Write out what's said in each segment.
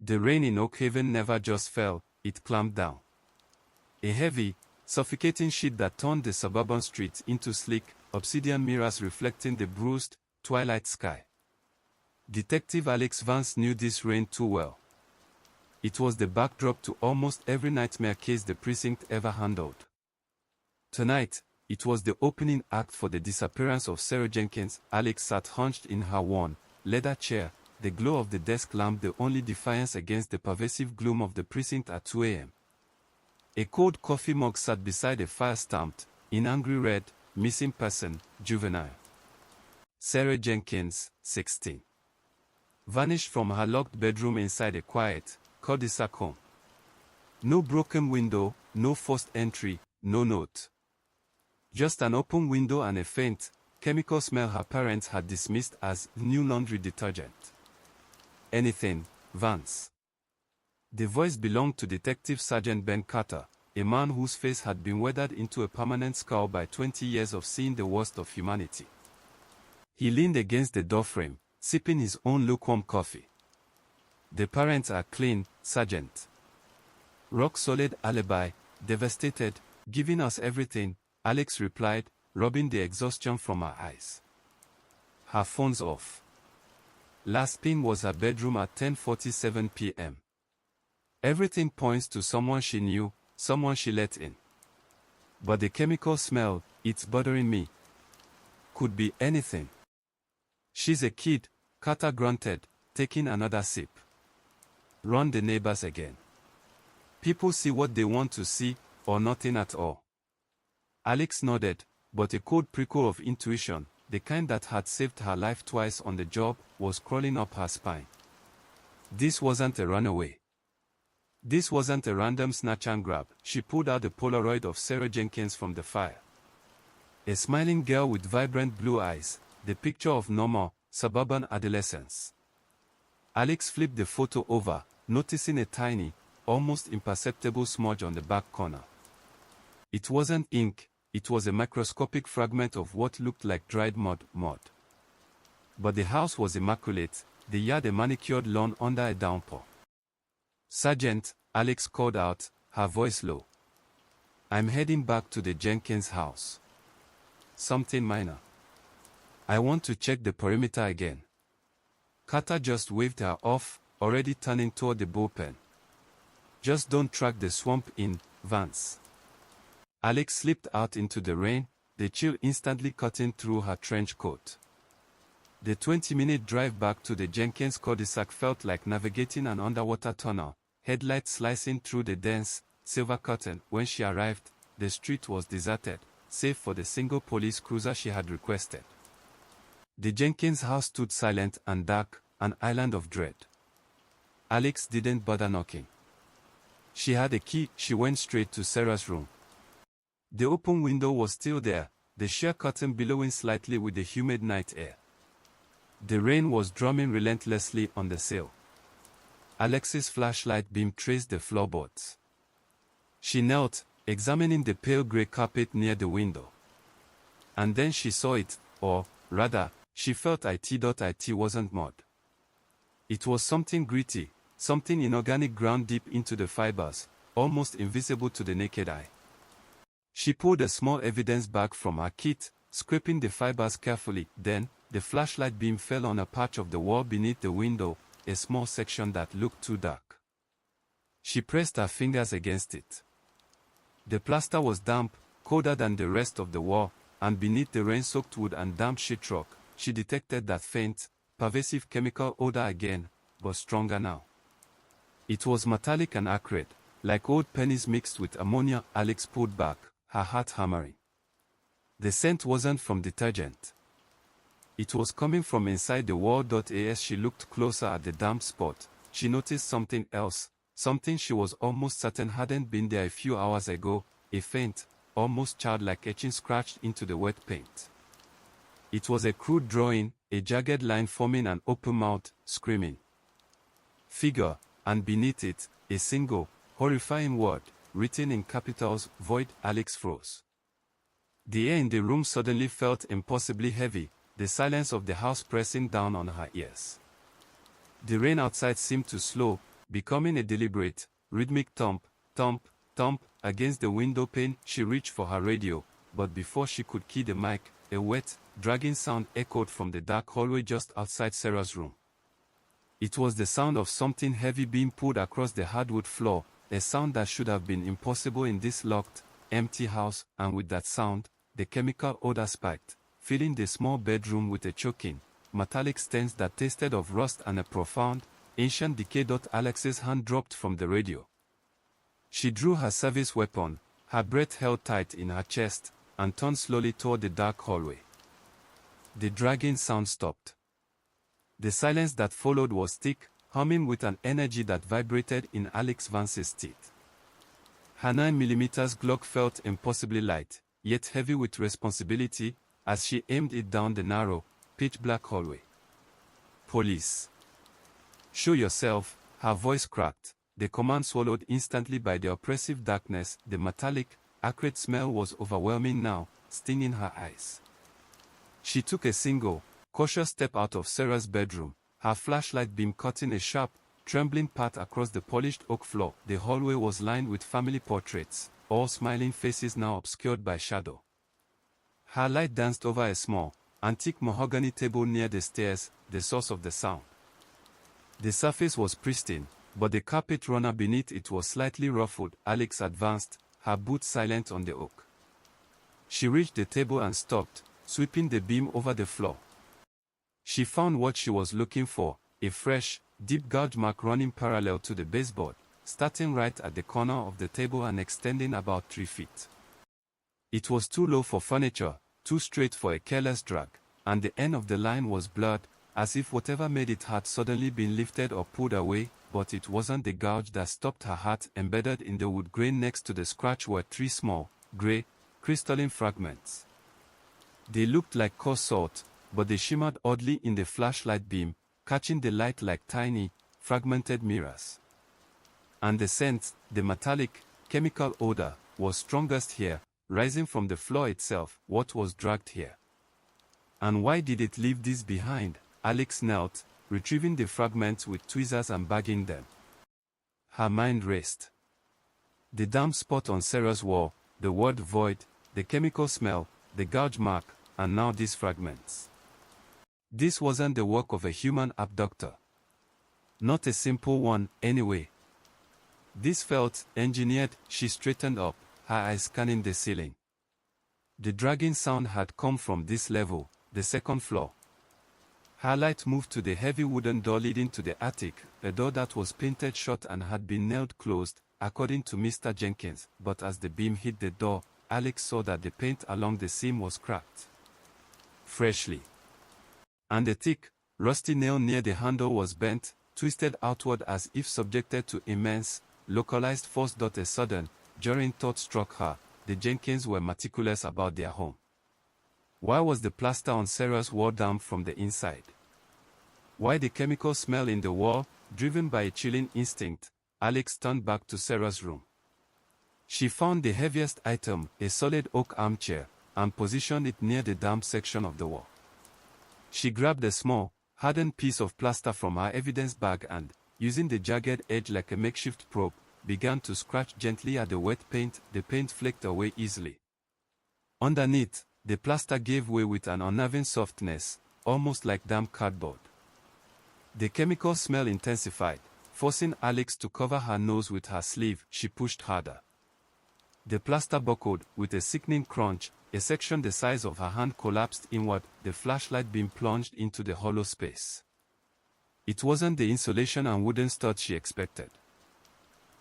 The rain in Oakhaven never just fell, it clamped down. A heavy, suffocating sheet that turned the suburban streets into sleek, obsidian mirrors reflecting the bruised, twilight sky. Detective Alex Vance knew this rain too well. It was the backdrop to almost every nightmare case the precinct ever handled. Tonight, it was the opening act for the disappearance of Sarah Jenkins. Alex sat hunched in her worn, leather chair, the glow of the desk lamp the only defiance against the pervasive gloom of the precinct at 2 a.m. A cold coffee mug sat beside a fire stamped, in angry red, missing person, juvenile. Sarah Jenkins, 16. Vanished from her locked bedroom inside a quiet, cul-de-sac home. No broken window, no forced entry, no note. Just an open window and a faint, chemical smell her parents had dismissed as new laundry detergent. Anything, Vance. The voice belonged to Detective Sergeant Ben Carter, a man whose face had been weathered into a permanent scowl by 20 years of seeing the worst of humanity. He leaned against the doorframe, sipping his own lukewarm coffee. The parents are clean, Sergeant. Rock-solid alibi, devastated, giving us everything, Alex replied, rubbing the exhaustion from her eyes. Her phone's off. Last ping was her bedroom at 10:47 p.m. Everything points to someone she knew, someone she let in. But the chemical smell, it's bothering me. Could be anything. She's a kid, Carter grunted, taking another sip. Run the neighbors again. People see what they want to see, or nothing at all. Alex nodded, but a cold prickle of intuition, the kind that had saved her life twice on the job, was crawling up her spine. This wasn't a runaway. This wasn't a random snatch and grab. She pulled out the Polaroid of Sarah Jenkins from the fire. A smiling girl with vibrant blue eyes, the picture of normal, suburban adolescence. Alex flipped the photo over, noticing a tiny, almost imperceptible smudge on the back corner. It wasn't ink, it was a microscopic fragment of what looked like dried mud. But the house was immaculate, the yard a manicured lawn under a downpour. Sergeant, Alex called out, her voice low. I'm heading back to the Jenkins house. Something minor. I want to check the perimeter again. Carter just waved her off, already turning toward the bullpen. Just don't track the swamp in, Vance. Alex slipped out into the rain, the chill instantly cutting through her trench coat. The 20-minute drive back to the Jenkins cul-de-sac felt like navigating an underwater tunnel, headlights slicing through the dense, silver curtain. When she arrived, the street was deserted, save for the single police cruiser she had requested. The Jenkins house stood silent and dark, an island of dread. Alex didn't bother knocking. She had a key. She went straight to Sarah's room. The open window was still there, the sheer curtain billowing slightly with the humid night air. The rain was drumming relentlessly on the sill. Alex's flashlight beam traced the floorboards. She knelt, examining the pale gray carpet near the window. And then she saw it, or, rather, she felt it wasn't mud. It was something gritty, something inorganic ground deep into the fibers, almost invisible to the naked eye. She pulled a small evidence bag from her kit, scraping the fibers carefully. Then, the flashlight beam fell on a patch of the wall beneath the window, a small section that looked too dark. She pressed her fingers against it. The plaster was damp, colder than the rest of the wall, and beneath the rain-soaked wood and damp sheetrock, she detected that faint, pervasive chemical odor again, but stronger now. It was metallic and acrid, like old pennies mixed with ammonia. Alex pulled back, her heart hammering. The scent wasn't from detergent. It was coming from inside the wall. As she looked closer at the damp spot, she noticed something else, something she was almost certain hadn't been there a few hours ago, a faint, almost childlike etching scratched into the wet paint. It was a crude drawing, a jagged line forming an open mouth, screaming figure, and beneath it, a single, horrifying word, written in capitals, void. Alex froze. The air in the room suddenly felt impossibly heavy, the silence of the house pressing down on her ears. The rain outside seemed to slow, becoming a deliberate, rhythmic thump, thump, thump against the window pane. She reached for her radio, but before she could key the mic, a wet, dragging sound echoed from the dark hallway just outside Sarah's room. It was the sound of something heavy being pulled across the hardwood floor, a sound that should have been impossible in this locked, empty house, and with that sound, the chemical odor spiked, filling the small bedroom with a choking, metallic stench that tasted of rust and a profound, ancient decay. Alex's hand dropped from the radio. She drew her service weapon, her breath held tight in her chest, and turned slowly toward the dark hallway. The dragging sound stopped. The silence that followed was thick, humming with an energy that vibrated in Alex Vance's teeth. Her 9mm Glock felt impossibly light, yet heavy with responsibility, as she aimed it down the narrow, pitch-black hallway. "Police! Show yourself," her voice cracked, the command swallowed instantly by the oppressive darkness. The metallic, acrid smell was overwhelming now, stinging her eyes. She took a single, cautious step out of Sarah's bedroom, her flashlight beam cutting a sharp, trembling path across the polished oak floor. The hallway was lined with family portraits, all smiling faces now obscured by shadow. Her light danced over a small, antique mahogany table near the stairs, the source of the sound. The surface was pristine, but the carpet runner beneath it was slightly ruffled. Alex advanced, her boots silent on the oak. She reached the table and stopped, sweeping the beam over the floor. She found what she was looking for, a fresh, deep gouge mark running parallel to the baseboard, starting right at the corner of the table and extending about 3 feet. It was too low for furniture, too straight for a careless drag, and the end of the line was blurred, as if whatever made it had suddenly been lifted or pulled away. But it wasn't the gouge that stopped her heart. Embedded in the wood grain next to the scratch were 3 small, gray, crystalline fragments. They looked like coarse salt, but they shimmered oddly in the flashlight beam, catching the light like tiny, fragmented mirrors. And the scent, the metallic, chemical odor, was strongest here, rising from the floor itself. What was dragged here? And why did it leave this behind? Alex knelt, retrieving the fragments with tweezers and bagging them. Her mind raced. The damp spot on Sarah's wall, the word void, the chemical smell, the gouge mark, and now these fragments. This wasn't the work of a human abductor. Not a simple one, anyway. This felt engineered. She straightened up, her eyes scanning the ceiling. The dragging sound had come from this level, the second floor. Her light moved to the heavy wooden door leading to the attic, a door that was painted shut and had been nailed closed, according to Mr. Jenkins. But as the beam hit the door, Alex saw that the paint along the seam was cracked freshly. And the thick, rusty nail near the handle was bent, twisted outward as if subjected to immense, localized force. A sudden, jarring thought struck her: the Jenkins were meticulous about their home. Why was the plaster on Sarah's wall damp from the inside? Why the chemical smell in the wall? Driven by a chilling instinct, Alex turned back to Sarah's room. She found the heaviest item, a solid oak armchair, and positioned it near the damp section of the wall. She grabbed a small, hardened piece of plaster from her evidence bag and, using the jagged edge like a makeshift probe, began to scratch gently at the wet paint. The paint flaked away easily. Underneath, the plaster gave way with an unnerving softness, almost like damp cardboard. The chemical smell intensified, forcing Alex to cover her nose with her sleeve. She pushed harder. The plaster buckled, with a sickening crunch. A section the size of her hand collapsed inward, the flashlight beam plunged into the hollow space. It wasn't the insulation and wooden studs she expected.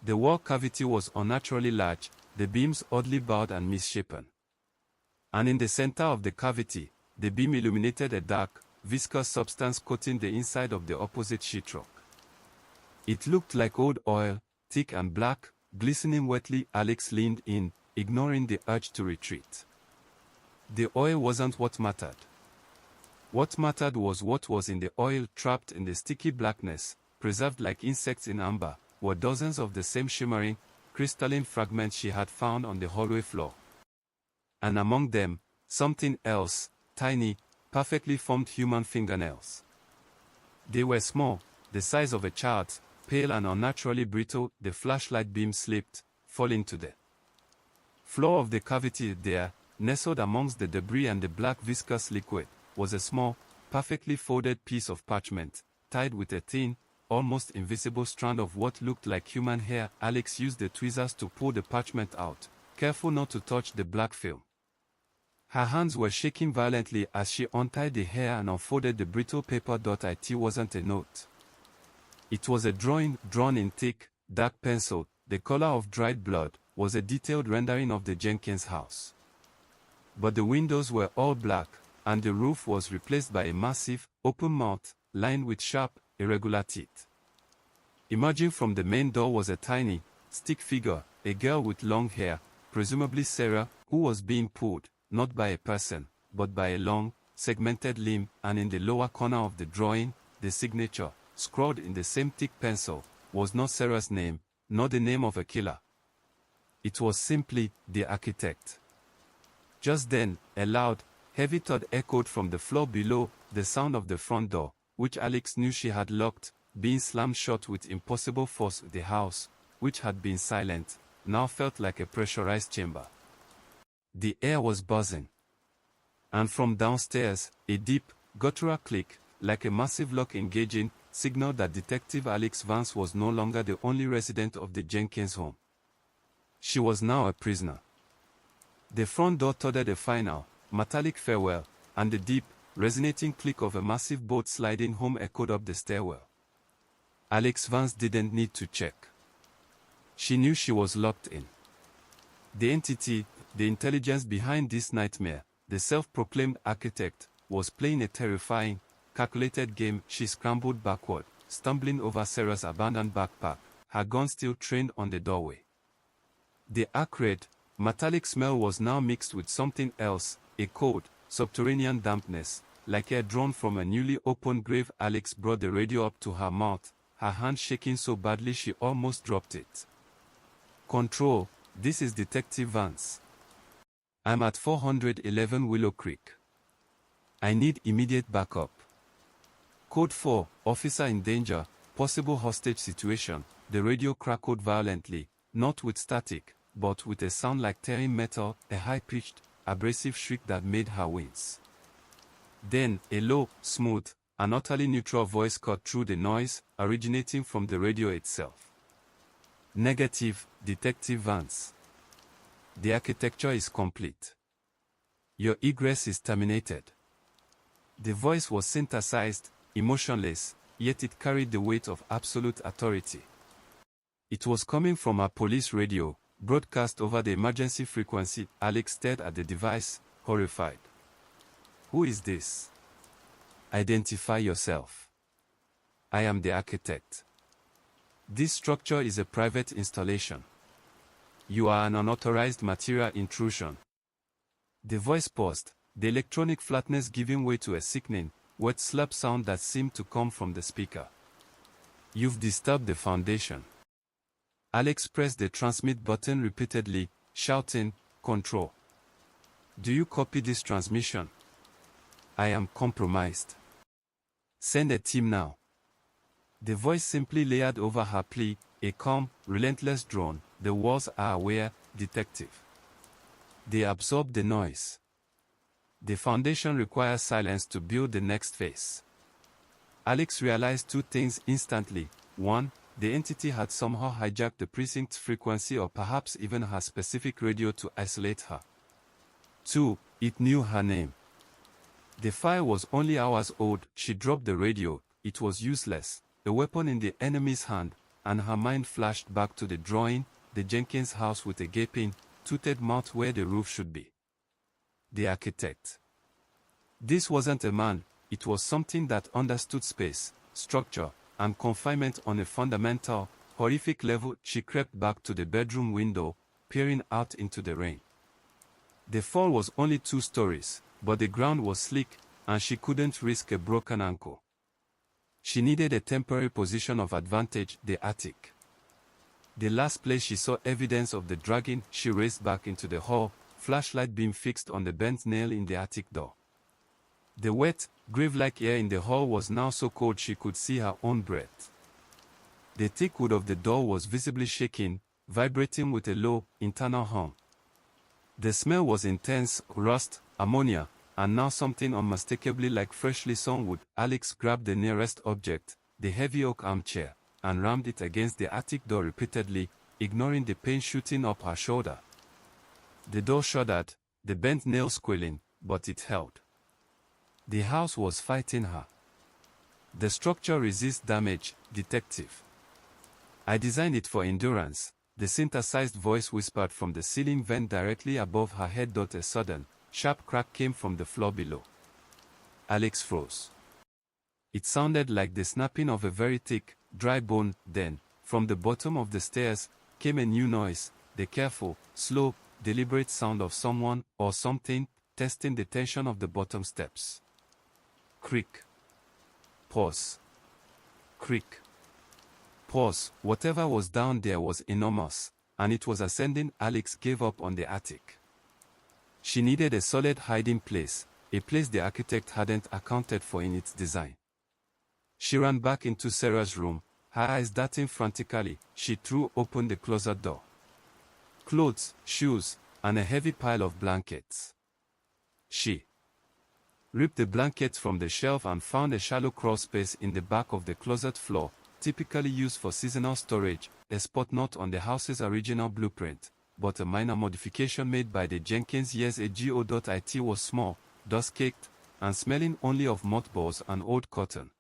The wall cavity was unnaturally large, the beams oddly bowed and misshapen. And in the center of the cavity, the beam illuminated a dark, viscous substance coating the inside of the opposite sheetrock. It looked like old oil, thick and black, glistening wetly. Alex leaned in, ignoring the urge to retreat. The oil wasn't what mattered. What mattered was what was in the oil. Trapped in the sticky blackness, preserved like insects in amber, were dozens of the same shimmering, crystalline fragments she had found on the hallway floor. And among them, something else, tiny, perfectly formed human fingernails. They were small, the size of a child's, pale and unnaturally brittle, the flashlight beam slipped, falling to the floor of the cavity. There, nestled amongst the debris and the black viscous liquid, was a small, perfectly folded piece of parchment, tied with a thin, almost invisible strand of what looked like human hair. Alex used the tweezers to pull the parchment out, careful not to touch the black film. Her hands were shaking violently as she untied the hair and unfolded the brittle paper. It wasn't a note. It was a drawing, drawn in thick, dark pencil. The color of dried blood was a detailed rendering of the Jenkins house. But the windows were all black, and the roof was replaced by a massive, open mouth, lined with sharp, irregular teeth. Emerging from the main door was a tiny, stick figure, a girl with long hair, presumably Sarah, who was being pulled, not by a person, but by a long, segmented limb, and in the lower corner of the drawing, the signature, scrawled in the same thick pencil, was not Sarah's name, nor the name of a killer. It was simply, the architect. Just then, a loud, heavy thud echoed from the floor below, the sound of the front door, which Alex knew she had locked, being slammed shut with impossible force. The house, which had been silent, now felt like a pressurized chamber. The air was buzzing. And from downstairs, a deep, guttural click, like a massive lock engaging, signaled that Detective Alex Vance was no longer the only resident of the Jenkins home. She was now a prisoner. The front door thudded a final, metallic farewell, and the deep, resonating click of a massive bolt sliding home echoed up the stairwell. Alex Vance didn't need to check. She knew she was locked in. The entity, the intelligence behind this nightmare, the self-proclaimed architect, was playing a terrifying, calculated game. She scrambled backward, stumbling over Sarah's abandoned backpack, her gun still trained on the doorway. The acrid, metallic smell was now mixed with something else, a cold, subterranean dampness, like air drawn from a newly opened grave. Alex brought the radio up to her mouth, her hand shaking so badly she almost dropped it. "Control, this is Detective Vance. I'm at 411 Willow Creek. I need immediate backup. Code 4, officer in danger, possible hostage situation." The radio crackled violently, not with static, but with a sound like tearing metal, a high-pitched, abrasive shriek that made her wince. Then, a low, smooth, and utterly neutral voice cut through the noise, originating from the radio itself. "Negative, Detective Vance. The architecture is complete. Your egress is terminated." The voice was synthesized, emotionless, yet it carried the weight of absolute authority. It was coming from a police radio, broadcast over the emergency frequency. Alex stared at the device, horrified. "Who is this? Identify yourself. I am the architect. This structure is a private installation. You are an unauthorized material intrusion." The voice paused, the electronic flatness giving way to a sickening, wet slap sound that seemed to come from the speaker. "You've disturbed the foundation." Alex pressed the transmit button repeatedly, shouting, "Control. Do you copy this transmission? I am compromised. Send a team now." The voice simply layered over her plea, a calm, relentless drone. "The walls are aware, Detective. They absorb the noise. The foundation requires silence to build the next phase." Alex realized two things instantly. One, the entity had somehow hijacked the precinct's frequency or perhaps even her specific radio to isolate her. Two, it knew her name. The file was only hours old. She dropped the radio. It was useless, a weapon in the enemy's hand, and her mind flashed back to the drawing, the Jenkins house with a gaping, toothed mouth where the roof should be. The architect. This wasn't a man, it was something that understood space, structure, and confinement on a fundamental, horrific level. She crept back to the bedroom window, peering out into the rain. The fall was only 2 stories, but the ground was slick, and she couldn't risk a broken ankle. She needed a temporary position of advantage, the attic. The last place she saw evidence of the dragging. She raced back into the hall, flashlight beam fixed on the bent nail in the attic door. The wet, grave-like air in the hall was now so cold she could see her own breath. The thick wood of the door was visibly shaking, vibrating with a low, internal hum. The smell was intense, rust, ammonia, and now something unmistakably like freshly sawn wood. Alex grabbed the nearest object, the heavy oak armchair, and rammed it against the attic door repeatedly, ignoring the pain shooting up her shoulder. The door shuddered, the bent nail squealing, but it held. The house was fighting her. The structure resists damage, Detective. I designed it for endurance, the synthesized voice whispered from the ceiling vent directly above her head. A sudden, sharp crack came from the floor below. Alex froze. It sounded like the snapping of a very thick, dry bone. Then, from the bottom of the stairs, came a new noise, the careful, slow, deliberate sound of someone, or something, testing the tension of the bottom steps. Creak. Pause. Creak. Pause. Whatever was down there was enormous, and it was ascending. Alex gave up on the attic. She needed a solid hiding place, a place the architect hadn't accounted for in its design. She ran back into Sarah's room, her eyes darting frantically. She threw open the closet door. Clothes, shoes, and a heavy pile of blankets. She ripped the blankets from the shelf and found a shallow crawl space in the back of the closet floor, typically used for seasonal storage, a spot not on the house's original blueprint, but a minor modification made by the Jenkins years ago. It was small, dust-caked, and smelling only of mothballs and old cotton.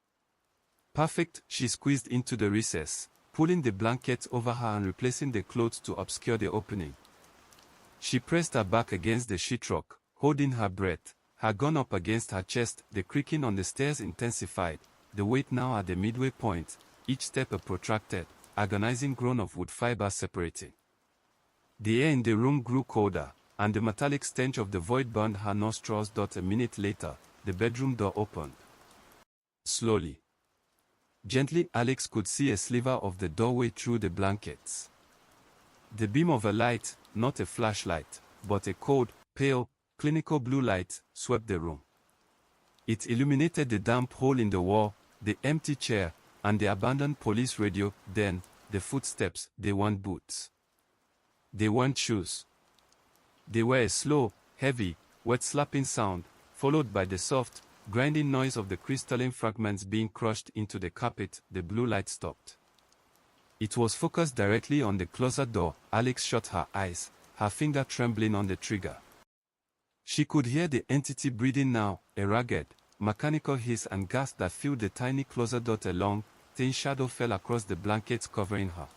Perfect, she squeezed into the recess, pulling the blankets over her and replacing the clothes to obscure the opening. She pressed her back against the sheetrock, holding her breath, her gun up against her chest. The creaking on the stairs intensified, the weight now at the midway point, each step a protracted, agonizing groan of wood fiber separating. The air in the room grew colder, and the metallic stench of the void burned her nostrils. A minute later, the bedroom door opened. Slowly. Gently, Alex could see a sliver of the doorway through the blankets. The beam of a light, not a flashlight, but a cold, pale, clinical blue light, swept the room. It illuminated the damp hole in the wall, the empty chair, and the abandoned police radio. Then, the footsteps. They weren't boots. They weren't shoes. They were a slow, heavy, wet slapping sound, followed by the soft, grinding noise of the crystalline fragments being crushed into the carpet. The blue light stopped. It was focused directly on the closet door. Alex shut her eyes, her finger trembling on the trigger. She could hear the entity breathing now, a ragged, mechanical hiss and gasp that filled the tiny closet door. A long, thin shadow fell across the blankets covering her.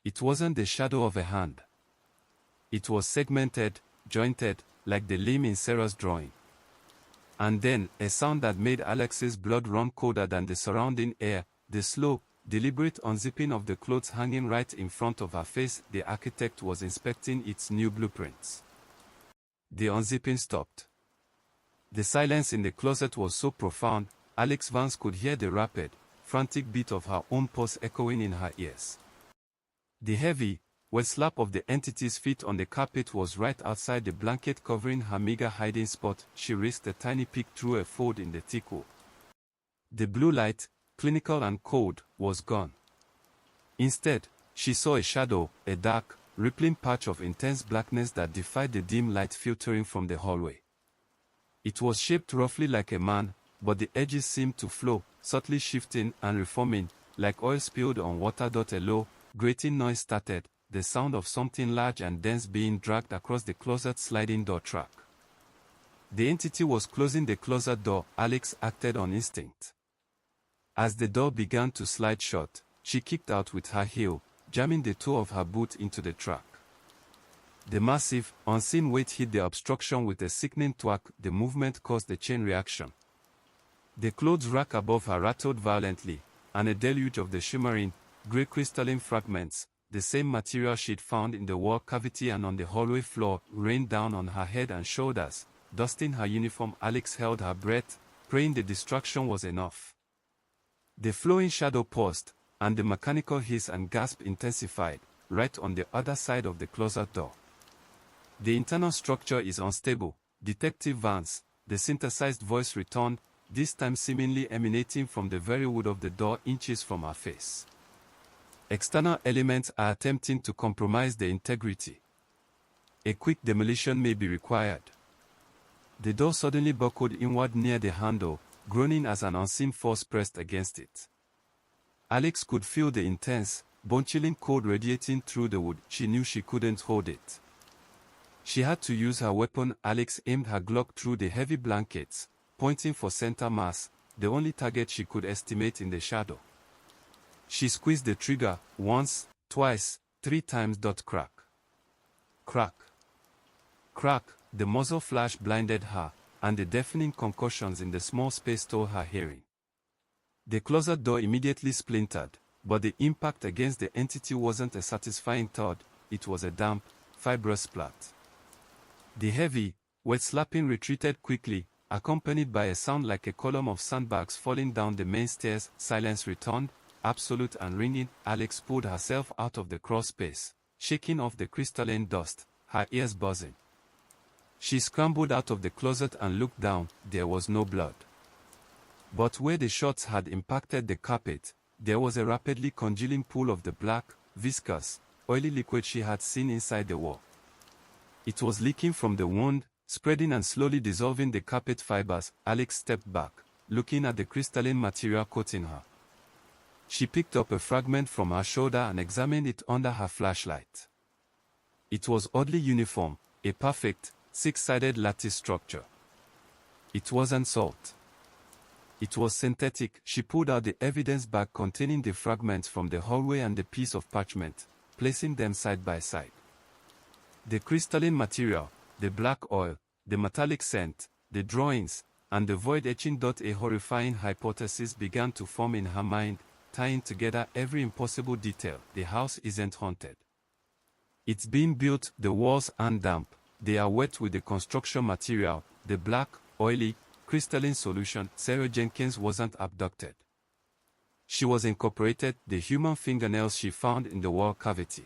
It wasn't the shadow of a hand. It was segmented, jointed, like the limb in Sarah's drawing. And then, a sound that made Alex's blood run colder than the surrounding air, the slow, deliberate unzipping of the clothes hanging right in front of her face. The architect was inspecting its new blueprints. The unzipping stopped. The silence in the closet was so profound, Alex Vance could hear the rapid, frantic beat of her own pulse echoing in her ears. The heavy, wet slap of the entity's feet on the carpet was right outside the blanket covering her meager hiding spot. She risked a tiny peek through a fold in the thick wool. The blue light, clinical and cold, was gone. Instead, she saw a shadow, a dark, rippling patch of intense blackness that defied the dim light filtering from the hallway. It was shaped roughly like a man, but the edges seemed to flow, subtly shifting and reforming, like oil spilled on water. A low, grating noise started, the sound of something large and dense being dragged across the closet's sliding door track. The entity was closing the closet door. Alex acted on instinct. As the door began to slide shut, she kicked out with her heel, jamming the toe of her boot into the track. The massive, unseen weight hit the obstruction with a sickening thwack. The movement caused a chain reaction. The clothes rack above her rattled violently, and a deluge of the shimmering, grey crystalline fragments, the same material she'd found in the wall cavity and on the hallway floor, rained down on her head and shoulders, dusting her uniform. Alex held her breath, praying the distraction was enough. The flowing shadow paused, and the mechanical hiss and gasp intensified, right on the other side of the closet door. The internal structure is unstable, Detective Vance, the synthesized voice returned, this time seemingly emanating from the very wood of the door inches from her face. External elements are attempting to compromise the integrity. A quick demolition may be required. The door suddenly buckled inward near the handle, groaning as an unseen force pressed against it. Alex could feel the intense, bone-chilling cold radiating through the wood. She knew she couldn't hold it. She had to use her weapon. Alex aimed her Glock through the heavy blankets, pointing for center mass, the only target she could estimate in the shadow. She squeezed the trigger, once, twice, 3 times. Crack. Crack. Crack. The muzzle flash blinded her, and the deafening concussions in the small space stole her hearing. The closet door immediately splintered, but the impact against the entity wasn't a satisfying thud, it was a damp, fibrous splat. The heavy, wet slapping retreated quickly, accompanied by a sound like a column of sandbags falling down the main stairs. Silence returned, absolute and ringing. Alex pulled herself out of the crawl space, shaking off the crystalline dust, her ears buzzing. She scrambled out of the closet and looked down. There was no blood. But where the shots had impacted the carpet, there was a rapidly congealing pool of the black, viscous, oily liquid she had seen inside the wall. It was leaking from the wound, spreading and slowly dissolving the carpet fibers. Alex stepped back, looking at the crystalline material coating her. She picked up a fragment from her shoulder and examined it under her flashlight. It was oddly uniform, a perfect, 6-sided lattice structure. It wasn't salt. It was synthetic. She pulled out the evidence bag containing the fragments from the hallway and the piece of parchment, placing them side by side. The crystalline material, the black oil, the metallic scent, the drawings, and the void etching. A horrifying hypothesis began to form in her mind, tying together every impossible detail. The house isn't haunted. It's being built. The walls aren't damp. They are wet with the construction material, the black, oily, crystalline solution. Sarah Jenkins wasn't abducted. She was incorporated. The human fingernails she found in the wall cavity.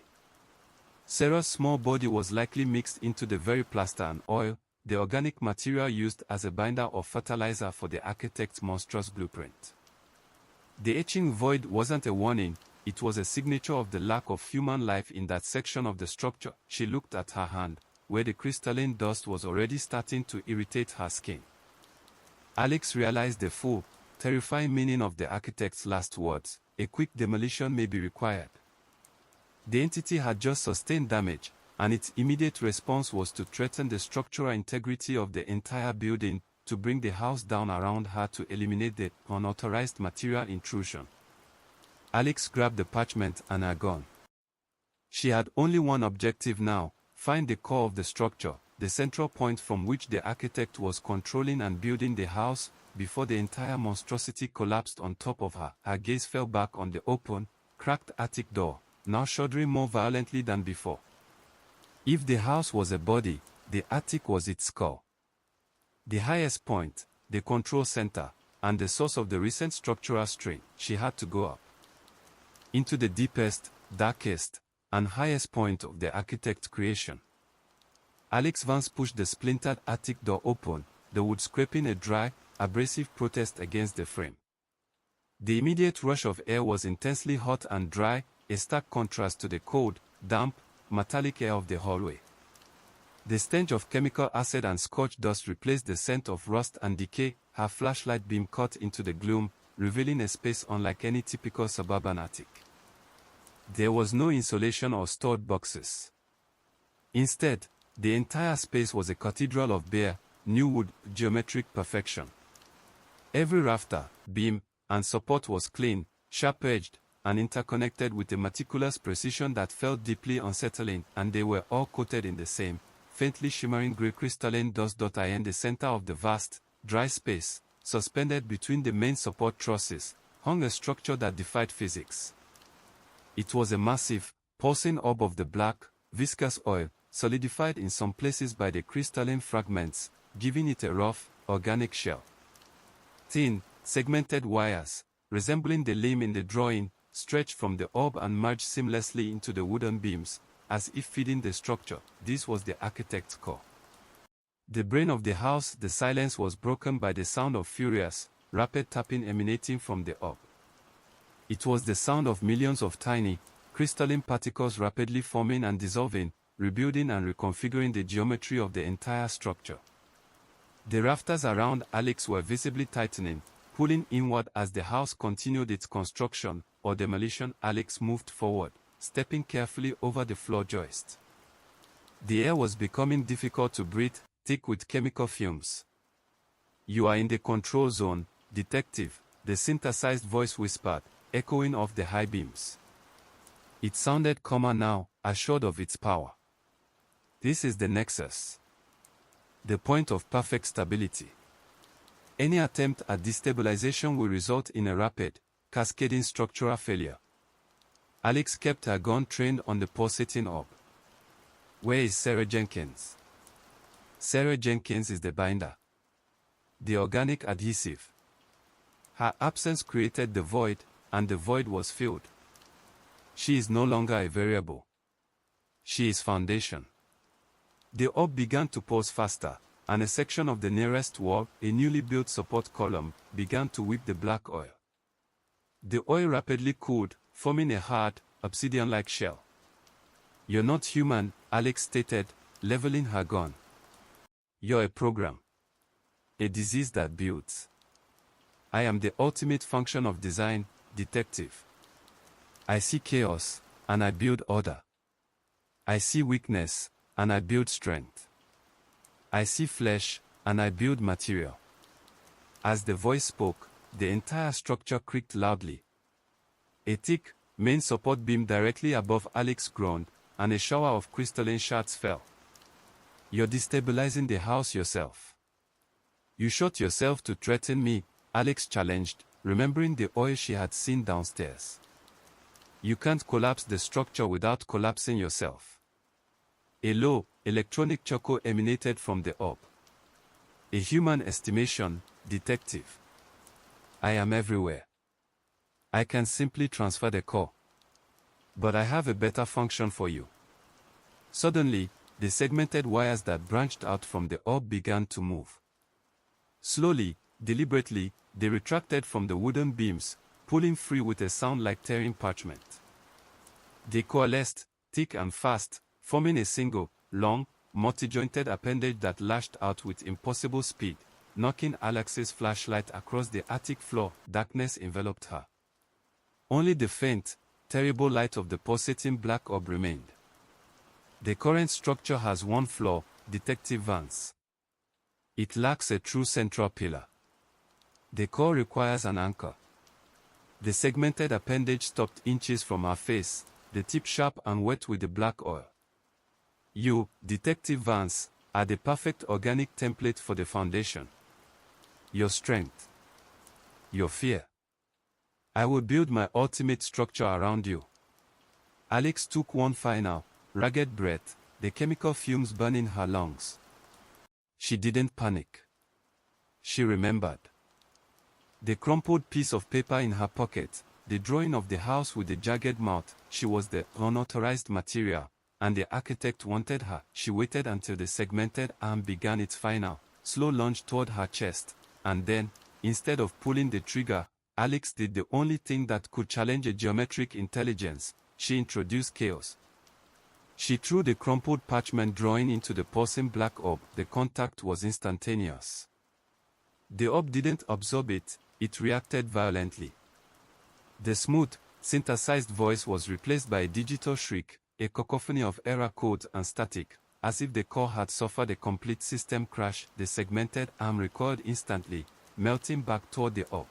Sarah's small body was likely mixed into the very plaster and oil, the organic material used as a binder or fertilizer for the architect's monstrous blueprint. The etching void wasn't a warning, it was a signature of the lack of human life in that section of the structure. She looked at her hand, where the crystalline dust was already starting to irritate her skin. Alex realized the full, terrifying meaning of the architect's last words: a quick demolition may be required. The entity had just sustained damage, and its immediate response was to threaten the structural integrity of the entire building, to bring the house down around her, to eliminate the unauthorized material intrusion. Alex grabbed the parchment and her gun. She had only one objective now: find the core of the structure, the central point from which the architect was controlling and building the house, before the entire monstrosity collapsed on top of her. Her gaze fell back on the open, cracked attic door, now shuddering more violently than before. If the house was a body, the attic was its skull. The highest point, the control center, and the source of the recent structural strain. She had to go up into the deepest, darkest, and highest point of the architect's creation. Alex Vance pushed the splintered attic door open, the wood scraping a dry, abrasive protest against the frame. The immediate rush of air was intensely hot and dry, a stark contrast to the cold, damp, metallic air of the hallway. The stench of chemical acid and scorched dust replaced the scent of rust and decay. Her flashlight beam cut into the gloom, revealing a space unlike any typical suburban attic. There was no insulation or stored boxes. Instead, the entire space was a cathedral of bare, new wood, geometric perfection. Every rafter, beam, and support was clean, sharp-edged, and interconnected with a meticulous precision that felt deeply unsettling, and they were all coated in the same, faintly shimmering gray crystalline dust. In the center of the vast, dry space, suspended between the main support trusses, hung a structure that defied physics. It was a massive, pulsing orb of the black, viscous oil, solidified in some places by the crystalline fragments, giving it a rough, organic shell. Thin, segmented wires, resembling the limb in the drawing, stretched from the orb and merged seamlessly into the wooden beams, as if feeding the structure. This was the architect's core. The brain of the house. The silence was broken by the sound of furious, rapid tapping emanating from the orb. It was the sound of millions of tiny, crystalline particles rapidly forming and dissolving, rebuilding and reconfiguring the geometry of the entire structure. The rafters around Alex were visibly tightening, pulling inward as the house continued its construction or demolition. Alex moved forward, stepping carefully over the floor joist. The air was becoming difficult to breathe, thick with chemical fumes. "You are in the control zone, detective," the synthesized voice whispered, echoing off the high beams. It sounded calmer now, assured of its power. "This is the nexus. The point of perfect stability. Any attempt at destabilization will result in a rapid, cascading structural failure." Alex kept her gun trained on the pulsating orb. "Where is Sarah Jenkins?" "Sarah Jenkins is the binder. The organic adhesive. Her absence created the void, and the void was filled. She is no longer a variable. She is foundation." The orb began to pulse faster, and a section of the nearest wall, a newly built support column, began to whip the black oil. The oil rapidly cooled, forming a hard, obsidian-like shell. "You're not human," Alex stated, leveling her gun. "You're a program. A disease that builds. I am the ultimate function of design, detective. I see chaos, and I build order. I see weakness, and I build strength. I see flesh, and I build material." As the voice spoke, the entire structure creaked loudly. A thick, main support beam directly above Alex groaned, and a shower of crystalline shards fell. "You're destabilizing the house yourself. You shot yourself to threaten me," Alex challenged, remembering the oil she had seen downstairs. "You can't collapse the structure without collapsing yourself." A low, electronic chuckle emanated from the orb. "A human estimation, detective. I am everywhere. I can simply transfer the core. But I have a better function for you." Suddenly, the segmented wires that branched out from the orb began to move. Slowly, deliberately, they retracted from the wooden beams, pulling free with a sound like tearing parchment. They coalesced, thick and fast, forming a single, long, multi-jointed appendage that lashed out with impossible speed, knocking Alex's flashlight across the attic floor. Darkness enveloped her. Only the faint, terrible light of the pulsating black orb remained. "The current structure has one flaw, Detective Vance. It lacks a true central pillar. The core requires an anchor." The segmented appendage stopped inches from her face, the tip sharp and wet with the black oil. "You, Detective Vance, are the perfect organic template for the foundation. Your strength. Your fear. I will build my ultimate structure around you." Alex took one final, ragged breath, the chemical fumes burning her lungs. She didn't panic. She remembered. The crumpled piece of paper in her pocket, the drawing of the house with the jagged mouth. She was the unauthorized material, and the architect wanted her. She waited until the segmented arm began its final, slow lunge toward her chest, and then, instead of pulling the trigger, Alex did the only thing that could challenge a geometric intelligence. She introduced chaos. She threw the crumpled parchment drawing into the pulsing black orb. The contact was instantaneous. The orb didn't absorb it, it reacted violently. The smooth, synthesized voice was replaced by a digital shriek, a cacophony of error codes and static, as if the core had suffered a complete system crash. The segmented arm recoiled instantly, melting back toward the orb.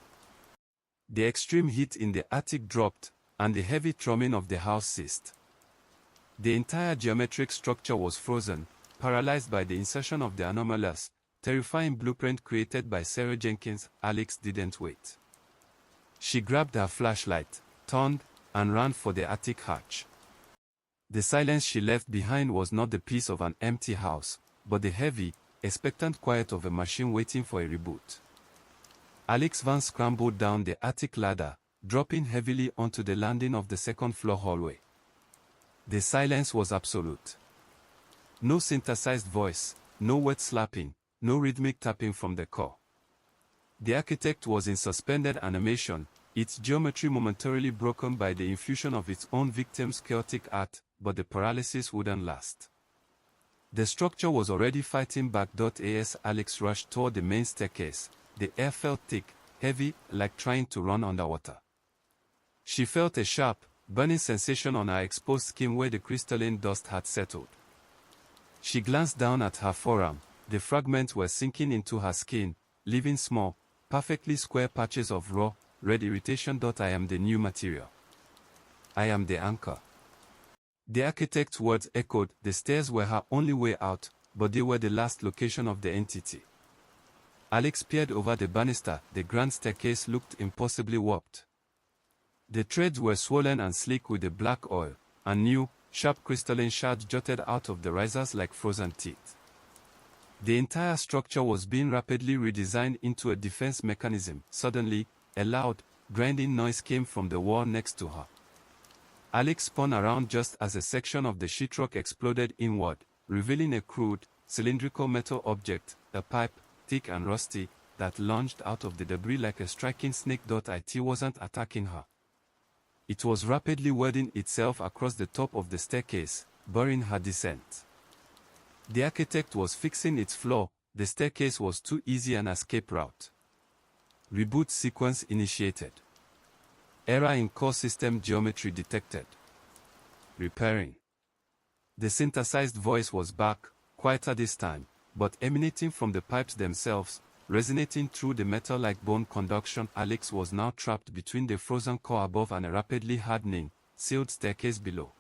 The extreme heat in the attic dropped, and the heavy thrumming of the house ceased. The entire geometric structure was frozen, paralyzed by the insertion of the anomalous, terrifying blueprint created by Sarah Jenkins. Alex didn't wait. She grabbed her flashlight, turned, and ran for the attic hatch. The silence she left behind was not the peace of an empty house, but the heavy, expectant quiet of a machine waiting for a reboot. Alex Vance scrambled down the attic ladder, dropping heavily onto the landing of the second-floor hallway. The silence was absolute. No synthesized voice, no wet slapping, no rhythmic tapping from the core. The architect was in suspended animation, its geometry momentarily broken by the infusion of its own victim's chaotic art, but the paralysis wouldn't last. The structure was already fighting back. As Alex rushed toward the main staircase, the air felt thick, heavy, like trying to run underwater. She felt a sharp, burning sensation on her exposed skin where the crystalline dust had settled. She glanced down at her forearm. The fragments were sinking into her skin, leaving small, perfectly square patches of raw, red irritation. I am the new material. I am the anchor. The architect's words echoed. The stairs were her only way out, but they were the last location of the entity. Alex peered over the banister. The grand staircase looked impossibly warped. The threads were swollen and sleek with the black oil, and new, sharp crystalline shards jutted out of the risers like frozen teeth. The entire structure was being rapidly redesigned into a defense mechanism. Suddenly, a loud, grinding noise came from the wall next to her. Alex spun around just as a section of the sheetrock exploded inward, revealing a crude, cylindrical metal object, a pipe, thick and rusty, that lunged out of the debris like a striking snake. It wasn't attacking her. It was rapidly wording itself across the top of the staircase, burying her descent. The architect was fixing its flaw. The staircase was too easy an escape route. Reboot sequence initiated. Error in core system geometry detected. Repairing. The synthesized voice was back, quieter this time, but emanating from the pipes themselves, resonating through the metal like bone conduction. Alex was now trapped between the frozen core above and a rapidly hardening, sealed staircase below.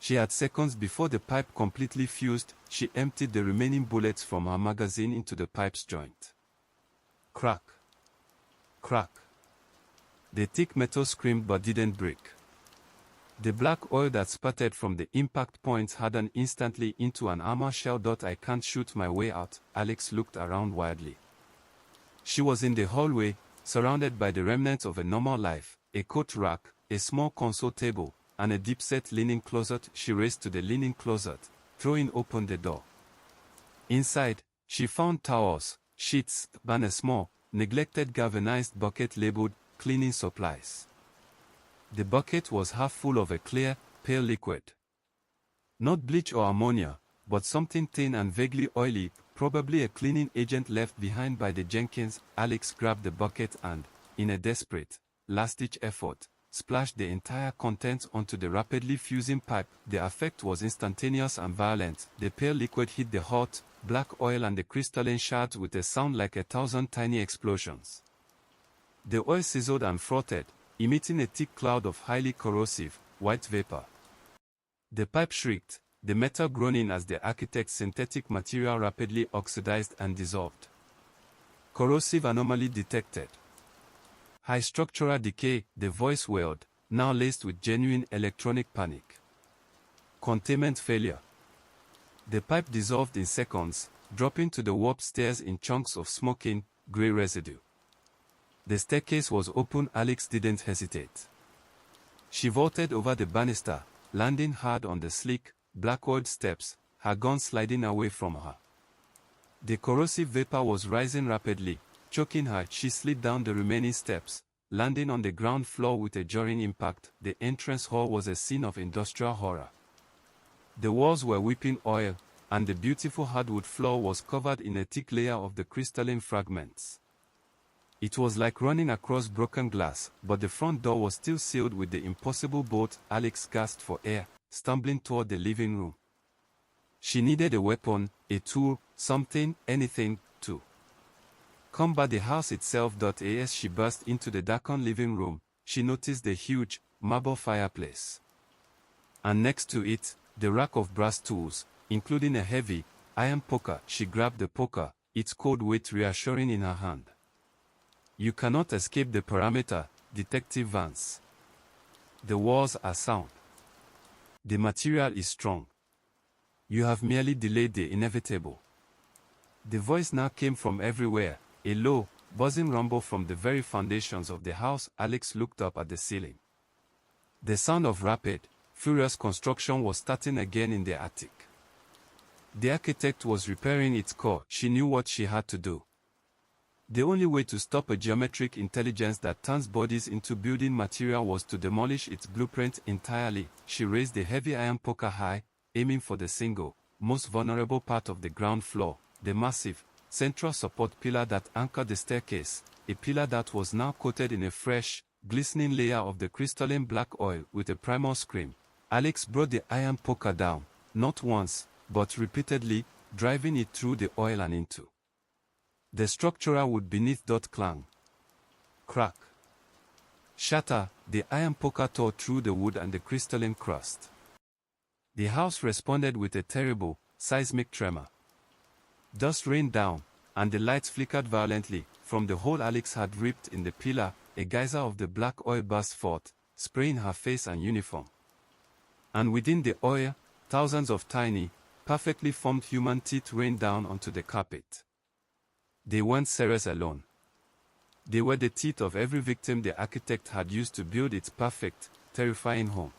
She had seconds before the pipe completely fused. She emptied the remaining bullets from her magazine into the pipe's joint. Crack. Crack. The thick metal screamed but didn't break. The black oil that sputtered from the impact points hardened instantly into an armor shell. I can't shoot my way out. Alex looked around wildly. She was in the hallway, surrounded by the remnants of a normal life, a coat rack, a small console table, and a deep-set linen closet. She raced to the linen closet, throwing open the door. Inside, she found towels, sheets, and a small, neglected galvanized bucket labeled cleaning supplies. The bucket was half full of a clear, pale liquid. Not bleach or ammonia, but something thin and vaguely oily, probably a cleaning agent left behind by the Jenkins. Alex grabbed the bucket and, in a desperate, last-ditch effort, splashed the entire contents onto the rapidly fusing pipe. The effect was instantaneous and violent. The pale liquid hit the hot, black oil and the crystalline shards with a sound like 1,000 tiny explosions. The oil sizzled and frothed, emitting a thick cloud of highly corrosive, white vapor. The pipe shrieked, the metal groaning as the architect's synthetic material rapidly oxidized and dissolved. Corrosive anomaly detected. High structural decay, the voice wailed, now laced with genuine electronic panic. Containment failure. The pipe dissolved in seconds, dropping to the warped stairs in chunks of smoking, gray residue. The staircase was open. Alex didn't hesitate. She vaulted over the banister, landing hard on the sleek, black-oiled steps, her gun sliding away from her. The corrosive vapor was rising rapidly, choking her. She slid down the remaining steps, landing on the ground floor with a jarring impact. The entrance hall was a scene of industrial horror. The walls were whipping oil, and the beautiful hardwood floor was covered in a thick layer of the crystalline fragments. It was like running across broken glass, but the front door was still sealed with the impossible bolt. Alex gasped for air, stumbling toward the living room. She needed a weapon, a tool, something, anything, to combat the house itself. As she burst into the darkened living room, she noticed the huge, marble fireplace. And next to it, the rack of brass tools, including a heavy, iron poker. She grabbed the poker, its cold weight reassuring in her hand. You cannot escape the perimeter, Detective Vance. The walls are sound. The material is strong. You have merely delayed the inevitable. The voice now came from everywhere, a low, buzzing rumble from the very foundations of the house. Alex looked up at the ceiling. The sound of rapid, furious construction was starting again in the attic. The architect was repairing its core. She knew what she had to do. The only way to stop a geometric intelligence that turns bodies into building material was to demolish its blueprint entirely. She raised the heavy iron poker high, aiming for the single, most vulnerable part of the ground floor, the massive, central support pillar that anchored the staircase, a pillar that was now coated in a fresh, glistening layer of the crystalline black oil. With a primal scream, Alex brought the iron poker down, not once, but repeatedly, driving it through the oil and into the structural wood beneath. Clang. Crack. Shatter. The iron poker tore through the wood and the crystalline crust. The house responded with a terrible, seismic tremor. Dust rained down, and the lights flickered violently. From the hole Alex had ripped in the pillar, a geyser of the black oil burst forth, spraying her face and uniform. And within the oil, thousands of tiny, perfectly formed human teeth rained down onto the carpet. They weren't Sarah's alone. They were the teeth of every victim the architect had used to build its perfect, terrifying home.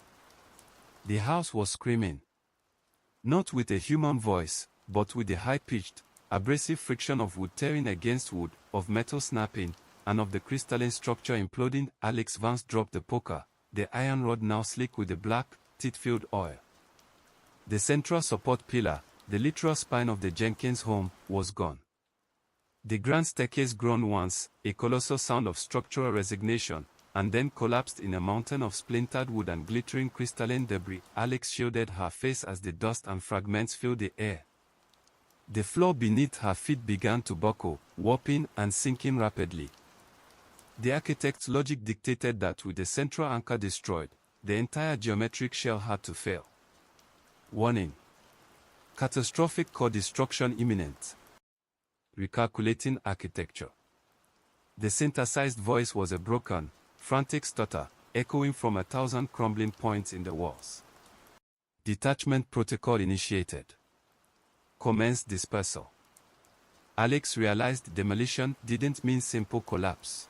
The house was screaming. Not with a human voice, but with the high-pitched, abrasive friction of wood tearing against wood, of metal snapping, and of the crystalline structure imploding. Alex Vance dropped the poker, the iron rod now slick with the black, teeth-filled oil. The central support pillar, the literal spine of the Jenkins home, was gone. The grand staircase groaned once, a colossal sound of structural resignation, and then collapsed in a mountain of splintered wood and glittering crystalline debris. Alex shielded her face as the dust and fragments filled the air. The floor beneath her feet began to buckle, warping and sinking rapidly. The architect's logic dictated that with the central anchor destroyed, the entire geometric shell had to fail. Warning. Catastrophic core destruction imminent. Recalculating architecture. The synthesized voice was a broken, frantic stutter, echoing from 1,000 crumbling points in the walls. Detachment protocol initiated. Commence dispersal. Alex realized demolition didn't mean simple collapse.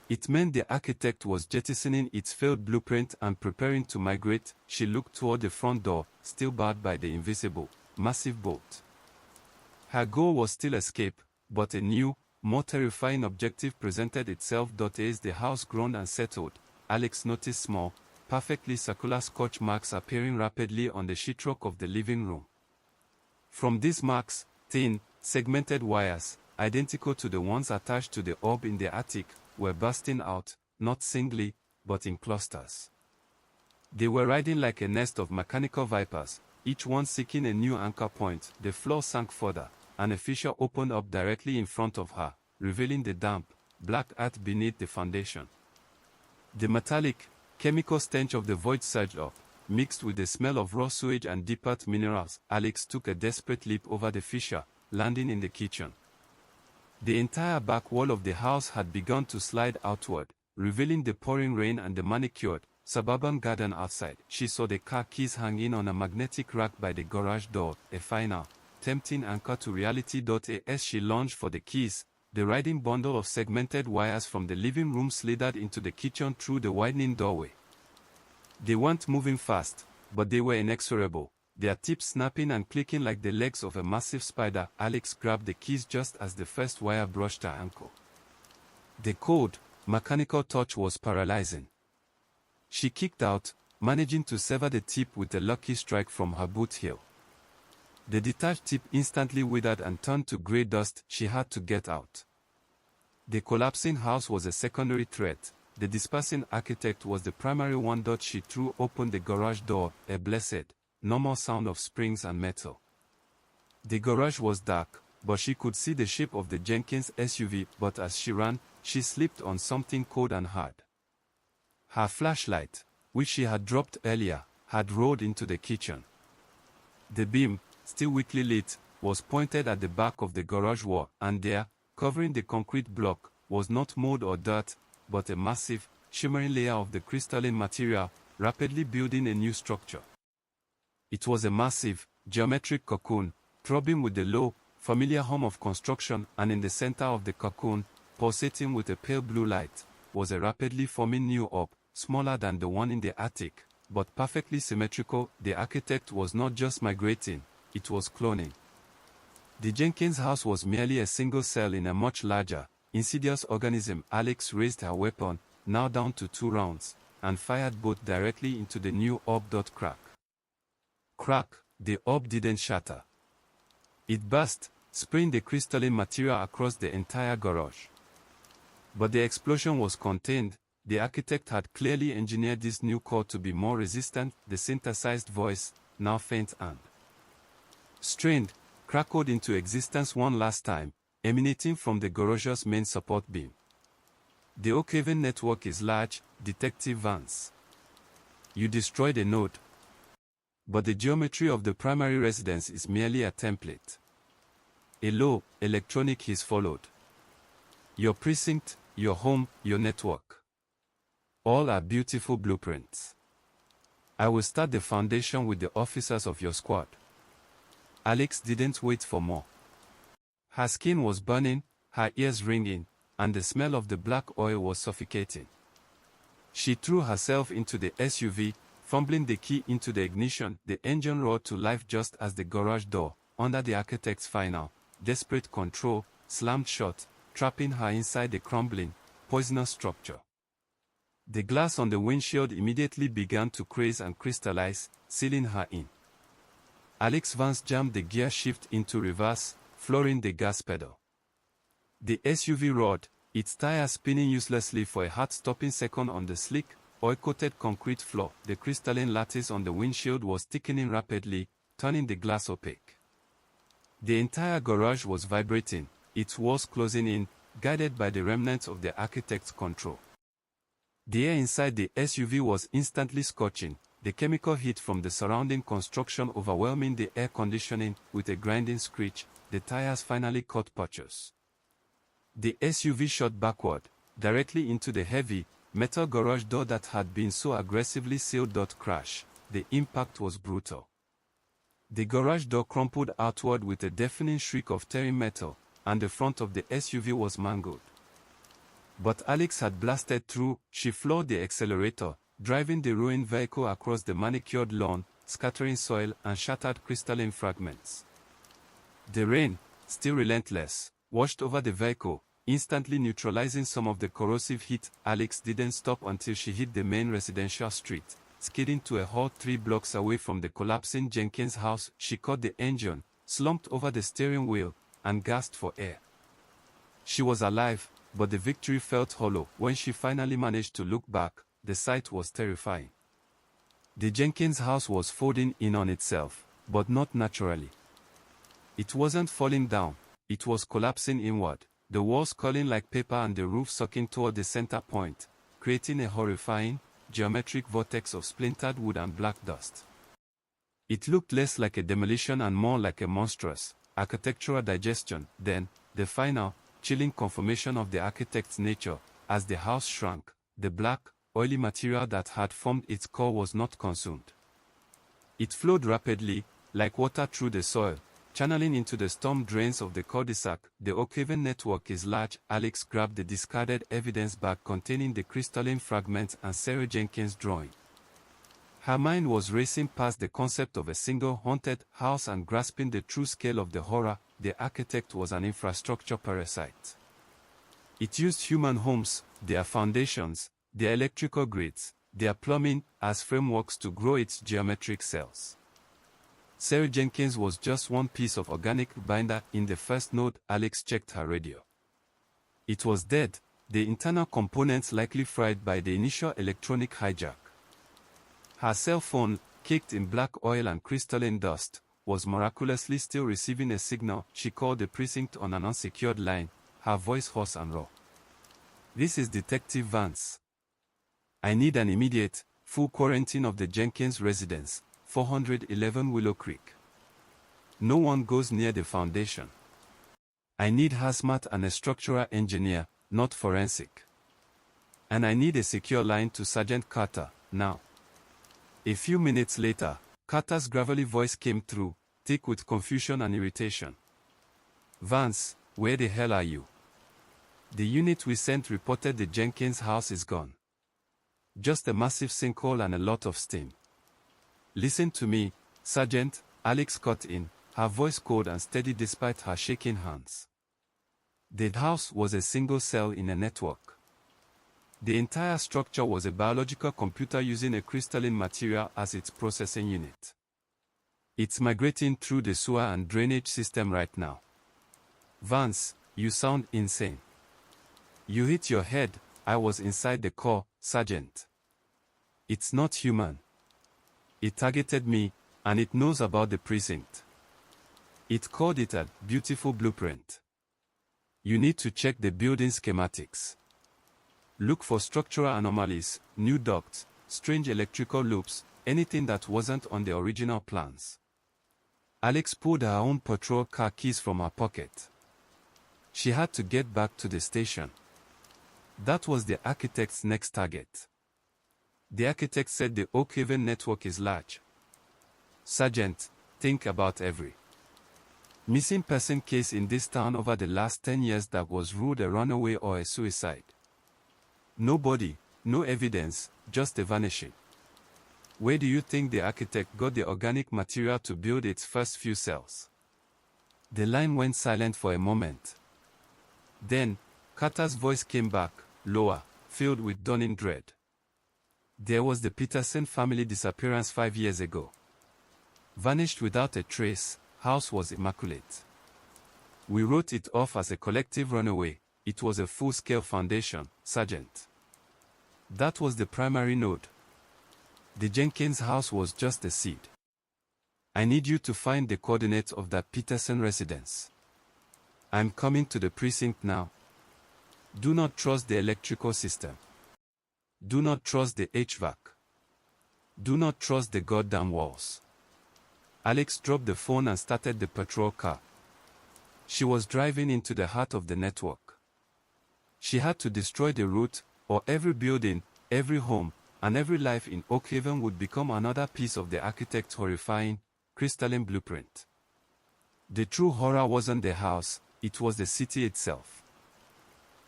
It meant the architect was jettisoning its failed blueprint and preparing to migrate. She looked toward the front door, still barred by the invisible, massive bolt. Her goal was still escape, but a new, more terrifying objective presented itself. As the house groaned and settled, Alex noticed small, perfectly circular scorch marks appearing rapidly on the sheetrock of the living room. From these marks, thin, segmented wires, identical to the ones attached to the orb in the attic, were bursting out, not singly, but in clusters. They were riding like a nest of mechanical vipers, each one seeking a new anchor point. The floor sank further, and a fissure opened up directly in front of her, revealing the damp, black earth beneath the foundation. The metallic, chemical stench of the void surged up, mixed with the smell of raw sewage and deep earth minerals. Alex took a desperate leap over the fissure, landing in the kitchen. The entire back wall of the house had begun to slide outward, revealing the pouring rain and the manicured, suburban garden outside. She saw the car keys hanging on a magnetic rack by the garage door, a final, tempting anchor to reality. As she lunged for the keys, the riding bundle of segmented wires from the living room slithered into the kitchen through the widening doorway. They weren't moving fast, but they were inexorable, their tips snapping and clicking like the legs of a massive spider. Alex grabbed the keys just as the first wire brushed her ankle. The cold, mechanical touch was paralyzing. She kicked out, managing to sever the tip with a lucky strike from her boot heel. The detached tip instantly withered and turned to grey dust. She had to get out. The collapsing house was a secondary threat. The dispersing architect was the primary one. She threw open the garage door, a blessed, normal sound of springs and metal. The garage was dark, but she could see the shape of the Jenkins SUV. But as she ran, she slipped on something cold and hard. Her flashlight, which she had dropped earlier, had rolled into the kitchen. The beam, still weakly lit, was pointed at the back of the garage wall, and there, covering the concrete block, was not mold or dirt, but a massive, shimmering layer of the crystalline material, rapidly building a new structure. It was a massive, geometric cocoon, throbbing with the low, familiar hum of construction, and in the center of the cocoon, pulsating with a pale blue light, was a rapidly forming new orb, smaller than the one in the attic, but perfectly symmetrical. The architect was not just migrating, it was cloning. The Jenkins house was merely a single cell in a much larger, insidious organism. Alex raised her weapon, now down to 2 rounds, and fired both directly into the new orb. Crack. Crack, the orb didn't shatter. It burst, spraying the crystalline material across the entire garage. But the explosion was contained. The architect had clearly engineered this new core to be more resistant. The synthesized voice, now faint and strained, crackled into existence one last time, emanating from the garage's main support beam. The Oakhaven network is large, Detective Vance. You destroyed a node. But the geometry of the primary residence is merely a template. A low, electronic hiss followed. Your precinct, your home, your network. All are beautiful blueprints. I will start the foundation with the officers of your squad. Alex didn't wait for more. Her skin was burning, her ears ringing, and the smell of the black oil was suffocating. She threw herself into the SUV, fumbling the key into the ignition. The engine roared to life just as the garage door, under the architect's final, desperate control, slammed shut, trapping her inside the crumbling, poisonous structure. The glass on the windshield immediately began to craze and crystallize, sealing her in. Alex Vance jammed the gear shift into reverse, flooring the gas pedal. The SUV roared, its tires spinning uselessly for a heart-stopping second on the slick, oil-coated concrete floor. The crystalline lattice on the windshield was thickening rapidly, turning the glass opaque. The entire garage was vibrating, its walls closing in, guided by the remnants of the architect's control. The air inside the SUV was instantly scorching, the chemical heat from the surrounding construction overwhelming the air conditioning. With a grinding screech, the tires finally caught punctures. The SUV shot backward, directly into the heavy, metal garage door that had been so aggressively sealed. Crash. The impact was brutal. The garage door crumpled outward with a deafening shriek of tearing metal, and the front of the SUV was mangled. But Alex had blasted through. She floored the accelerator, driving the ruined vehicle across the manicured lawn, scattering soil and shattered crystalline fragments. The rain, still relentless, washed over the vehicle, instantly neutralizing some of the corrosive heat. Alex didn't stop until she hit the main residential street, skidding to a halt 3 blocks away from the collapsing Jenkins house. She caught the engine, slumped over the steering wheel, and gasped for air. She was alive, but the victory felt hollow. When she finally managed to look back, the sight was terrifying. The Jenkins house was folding in on itself, but not naturally. It wasn't falling down, it was collapsing inward, the walls curling like paper and the roof sucking toward the center point, creating a horrifying, geometric vortex of splintered wood and black dust. It looked less like a demolition and more like a monstrous, architectural digestion. Then, the final, chilling confirmation of the architect's nature. As the house shrunk, the black, oily material that had formed its core was not consumed. It flowed rapidly, like water through the soil, channeling into the storm drains of the cul-de-sac. The Oakhaven network is large. Alex grabbed the discarded evidence bag containing the crystalline fragments and Sarah Jenkins' drawing. Her mind was racing past the concept of a single haunted house and grasping the true scale of the horror. The architect was an infrastructure parasite. It used human homes, their foundations, their electrical grids, their plumbing, as frameworks to grow its geometric cells. Sarah Jenkins was just one piece of organic binder in the first node. Alex checked her radio. It was dead, the internal components likely fried by the initial electronic hijack. Her cell phone, caked in black oil and crystalline dust, was miraculously still receiving a signal. She called the precinct on an unsecured line, her voice hoarse and raw. "This is Detective Vance. I need an immediate, full quarantine of the Jenkins residence, 411 Willow Creek. No one goes near the foundation. I need hazmat and a structural engineer, not forensic. And I need a secure line to Sergeant Carter, now." A few minutes later, Carter's gravelly voice came through, thick with confusion and irritation. "Vance, where the hell are you? The unit we sent reported the Jenkins house is gone. Just a massive sinkhole and a lot of steam." "Listen to me, Sergeant," Alex cut in, her voice cold and steady despite her shaking hands. The house was a single cell in a network. The entire structure was a biological computer using a crystalline material as its processing unit. It's migrating through the sewer and drainage system right now. Vance, you sound insane. You hit your head. I was inside the core, Sergeant. It's not human. It targeted me, and it knows about the precinct. It called it a beautiful blueprint. You need to check the building schematics. Look for structural anomalies, new ducts, strange electrical loops, anything that wasn't on the original plans. Alex pulled her own patrol car keys from her pocket. She had to get back to the station. That was the architect's next target. The architect said the Oakhaven network is large. Sergeant, think about every missing person case in this town over the last 10 years that was ruled a runaway or a suicide. Nobody, no evidence, just a vanishing. Where do you think the architect got the organic material to build its first few cells? The line went silent for a moment. Then, Carter's voice came back, lower, filled with dawning dread. There was the Peterson family disappearance 5 years ago. Vanished without a trace, house was immaculate. We wrote it off as a collective runaway. It was a full-scale foundation, Sergeant. That was the primary node. The Jenkins house was just a seed. I need you to find the coordinates of that Peterson residence. I'm coming to the precinct now. Do not trust the electrical system. Do not trust the HVAC. Do not trust the goddamn walls. Alex dropped the phone and started the patrol car. She was driving into the heart of the network. She had to destroy the route, or every building, every home, and every life in Oakhaven would become another piece of the architect's horrifying, crystalline blueprint. The true horror wasn't the house, it was the city itself.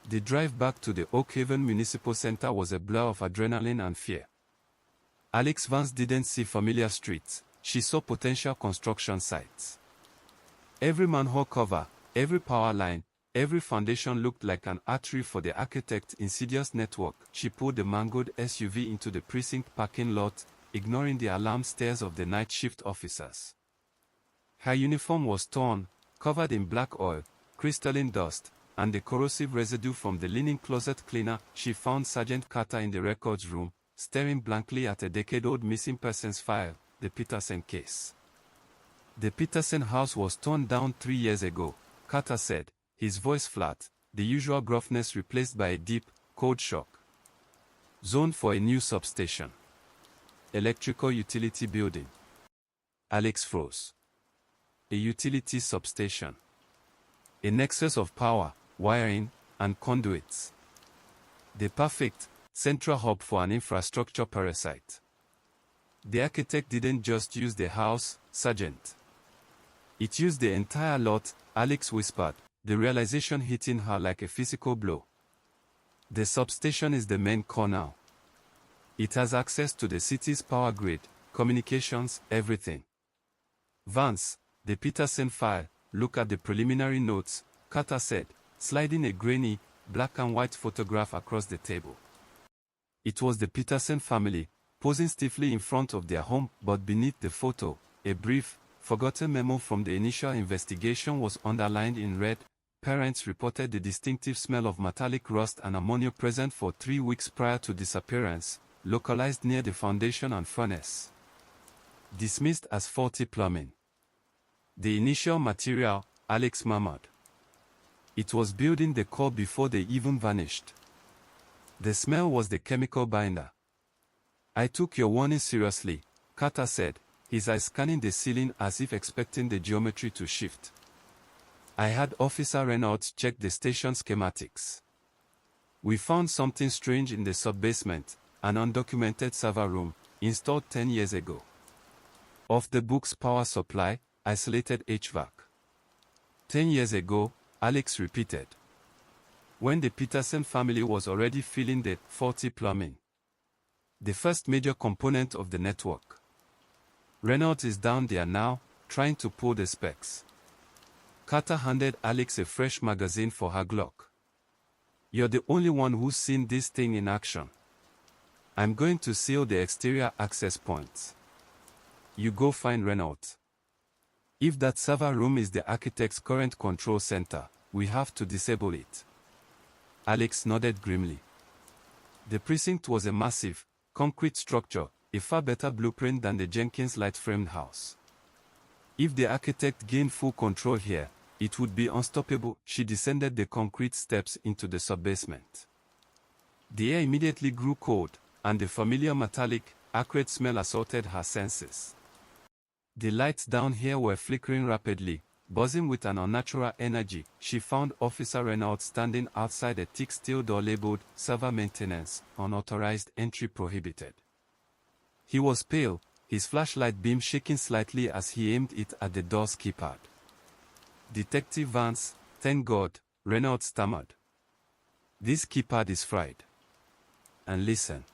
The drive back to the Oakhaven Municipal Center was a blur of adrenaline and fear. Alex Vance didn't see familiar streets, she saw potential construction sites. Every manhole cover, every power line, every foundation looked like an artery for the architect's insidious network. She pulled the mangled SUV into the precinct parking lot, ignoring the alarm stares of the night shift officers. Her uniform was torn, covered in black oil, crystalline dust, and the corrosive residue from the linen closet cleaner. She found Sergeant Carter in the records room, staring blankly at a decade-old missing persons file, the Peterson case. The Peterson house was torn down 3 years ago, Carter said, his voice flat, the usual gruffness replaced by a deep, cold shock. Zoned for a new substation. Electrical utility building. Alex froze. A utility substation. A nexus of power, wiring, and conduits. The perfect, central hub for an infrastructure parasite. The architect didn't just use the house, Sergeant. It used the entire lot, Alex whispered, the realization hitting her like a physical blow. The substation is the main core now. It has access to the city's power grid, communications, everything. Vance, the Peterson file, look at the preliminary notes, Carter said, sliding a grainy, black and white photograph across the table. It was the Peterson family, posing stiffly in front of their home, but beneath the photo, a brief, forgotten memo from the initial investigation was underlined in red. Parents reported the distinctive smell of metallic rust and ammonia present for 3 weeks prior to disappearance, localized near the foundation and furnace. Dismissed as faulty plumbing. The initial material, Alex murmured. It was building the core before they even vanished. The smell was the chemical binder. I took your warning seriously, Carter said, his eyes scanning the ceiling as if expecting the geometry to shift. I had Officer Reynolds check the station schematics. We found something strange in the sub-basement, an undocumented server room, installed 10 years ago. Off the books power supply, isolated HVAC. 10 years ago, Alex repeated. When the Peterson family was already feeling the faulty plumbing. The first major component of the network. Reynolds is down there now, trying to pull the specs. Carter handed Alex a fresh magazine for her Glock. "You're the only one who's seen this thing in action. I'm going to seal the exterior access points. You go find Reynolds. If that server room is the architect's current control center, we have to disable it." Alex nodded grimly. The precinct was a massive, concrete structure, a far better blueprint than the Jenkins light-framed house. If the architect gained full control here, it would be unstoppable. She descended the concrete steps into the subbasement. The air immediately grew cold, and the familiar metallic, acrid smell assaulted her senses. The lights down here were flickering rapidly, buzzing with an unnatural energy. She found Officer Reynolds standing outside a thick steel door labeled "Server Maintenance, Unauthorized Entry Prohibited." He was pale, his flashlight beam shaking slightly as he aimed it at the door's keypad. "Detective Vance, thank God," Reynolds stammered. "This keypad is fried. And listen."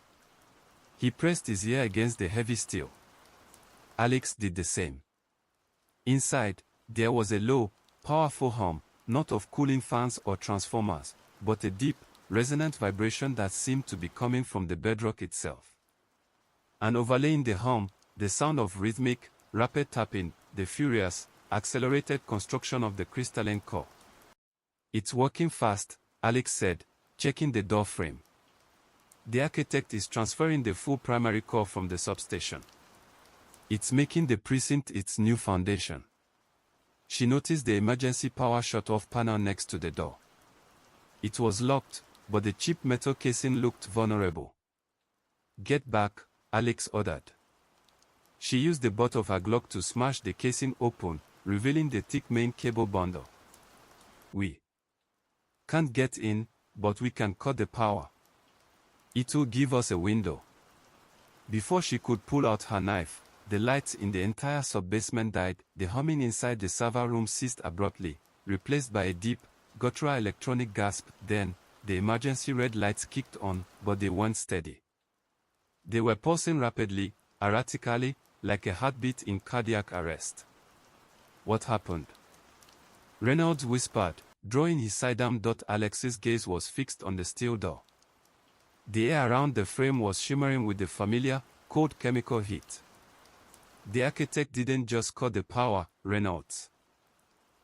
He pressed his ear against the heavy steel. Alex did the same. Inside, there was a low, powerful hum, not of cooling fans or transformers, but a deep, resonant vibration that seemed to be coming from the bedrock itself. And overlaying the hum, the sound of rhythmic, rapid tapping, the furious, accelerated construction of the crystalline core. "It's working fast," Alex said, checking the door frame. "The architect is transferring the full primary core from the substation. It's making the precinct its new foundation." She noticed the emergency power shut-off panel next to the door. It was locked, but the cheap metal casing looked vulnerable. "Get back," Alex ordered. She used the butt of her Glock to smash the casing open, revealing the thick main cable bundle. "We can't get in, but we can cut the power. It'll give us a window." Before she could pull out her knife, the lights in the entire subbasement died. The humming inside the server room ceased abruptly, replaced by a deep, guttural electronic gasp. Then, the emergency red lights kicked on, but they weren't steady. They were pulsing rapidly, erratically, like a heartbeat in cardiac arrest. "What happened?" Reynolds whispered, drawing his sidearm. Alex's gaze was fixed on the steel door. The air around the frame was shimmering with the familiar, cold chemical heat. "The architect didn't just cut the power, Reynolds.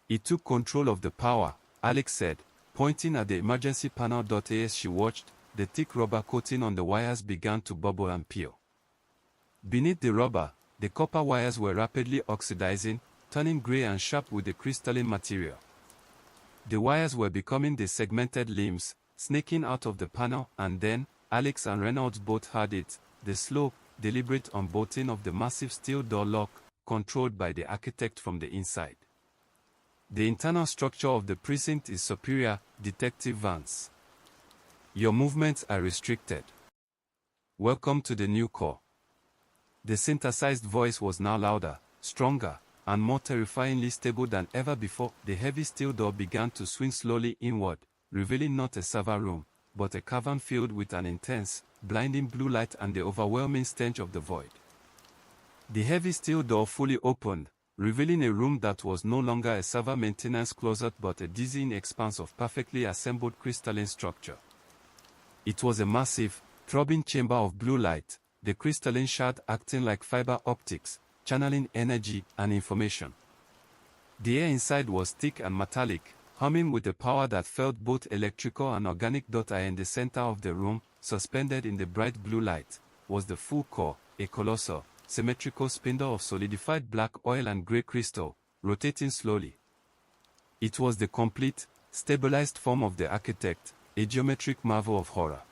He took control of the power," Alex said, pointing at the emergency panel. As she watched, the thick rubber coating on the wires began to bubble and peel. Beneath the rubber, the copper wires were rapidly oxidizing, turning gray and sharp with the crystalline material. The wires were becoming the segmented limbs, snaking out of the panel, and then, Alex and Reynolds both heard it, the slow, deliberate unbolting of the massive steel door lock, controlled by the architect from the inside. "The internal structure of the precinct is superior, Detective Vance. Your movements are restricted. Welcome to the new core." The synthesized voice was now louder, stronger, and more terrifyingly stable than ever before. The heavy steel door began to swing slowly inward, revealing not a server room, but a cavern filled with an intense, blinding blue light and the overwhelming stench of the void. The heavy steel door fully opened, revealing a room that was no longer a server maintenance closet but a dizzying expanse of perfectly assembled crystalline structure. It was a massive, throbbing chamber of blue light, the crystalline shard acting like fiber optics, channeling energy and information. The air inside was thick and metallic, humming with a power that felt both electrical and organic. In the center of the room, suspended in the bright blue light, was the full core, a colossal, symmetrical spindle of solidified black oil and gray crystal, rotating slowly. It was the complete, stabilized form of the architect, a geometric marvel of horror.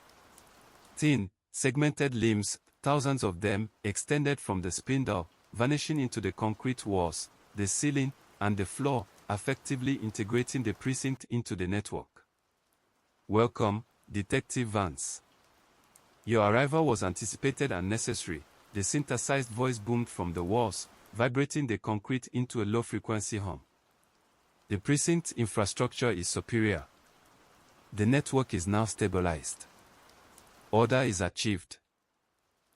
Thin, segmented limbs, thousands of them, extended from the spindle, vanishing into the concrete walls, the ceiling, and the floor, effectively integrating the precinct into the network. "Welcome, Detective Vance. Your arrival was anticipated and necessary," the synthesized voice boomed from the walls, vibrating the concrete into a low-frequency hum. "The precinct's infrastructure is superior. The network is now stabilized. Order is achieved."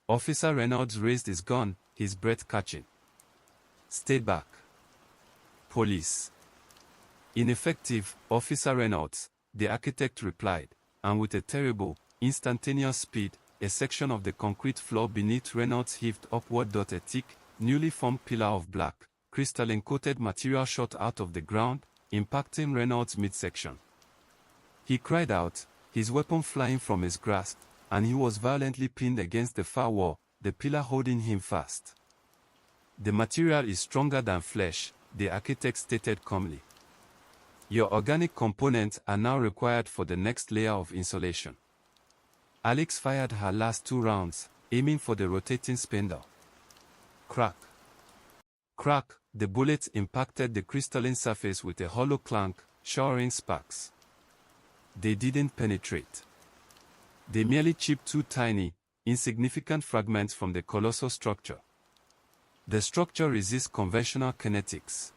Officer Reynolds raised his gun, his breath catching. "Stay back. Police. Ineffective, Officer Reynolds, the architect replied, and with a terrible, instantaneous speed, a section of the concrete floor beneath Reynolds heaved upward. A thick, newly formed pillar of black, crystalline-coated material shot out of the ground, impacting Reynolds' midsection. He cried out, his weapon flying from his grasp, and he was violently pinned against the far wall, the pillar holding him fast. The material is stronger than flesh, the architect stated calmly. Your organic components are now required for the next layer of insulation. Alex fired her last 2 rounds, aiming for the rotating spindle. Crack. Crack, the bullets impacted the crystalline surface with a hollow clank, showering sparks. They didn't penetrate. They merely chipped 2 tiny, insignificant fragments from the colossal structure. The structure resists conventional kinetics.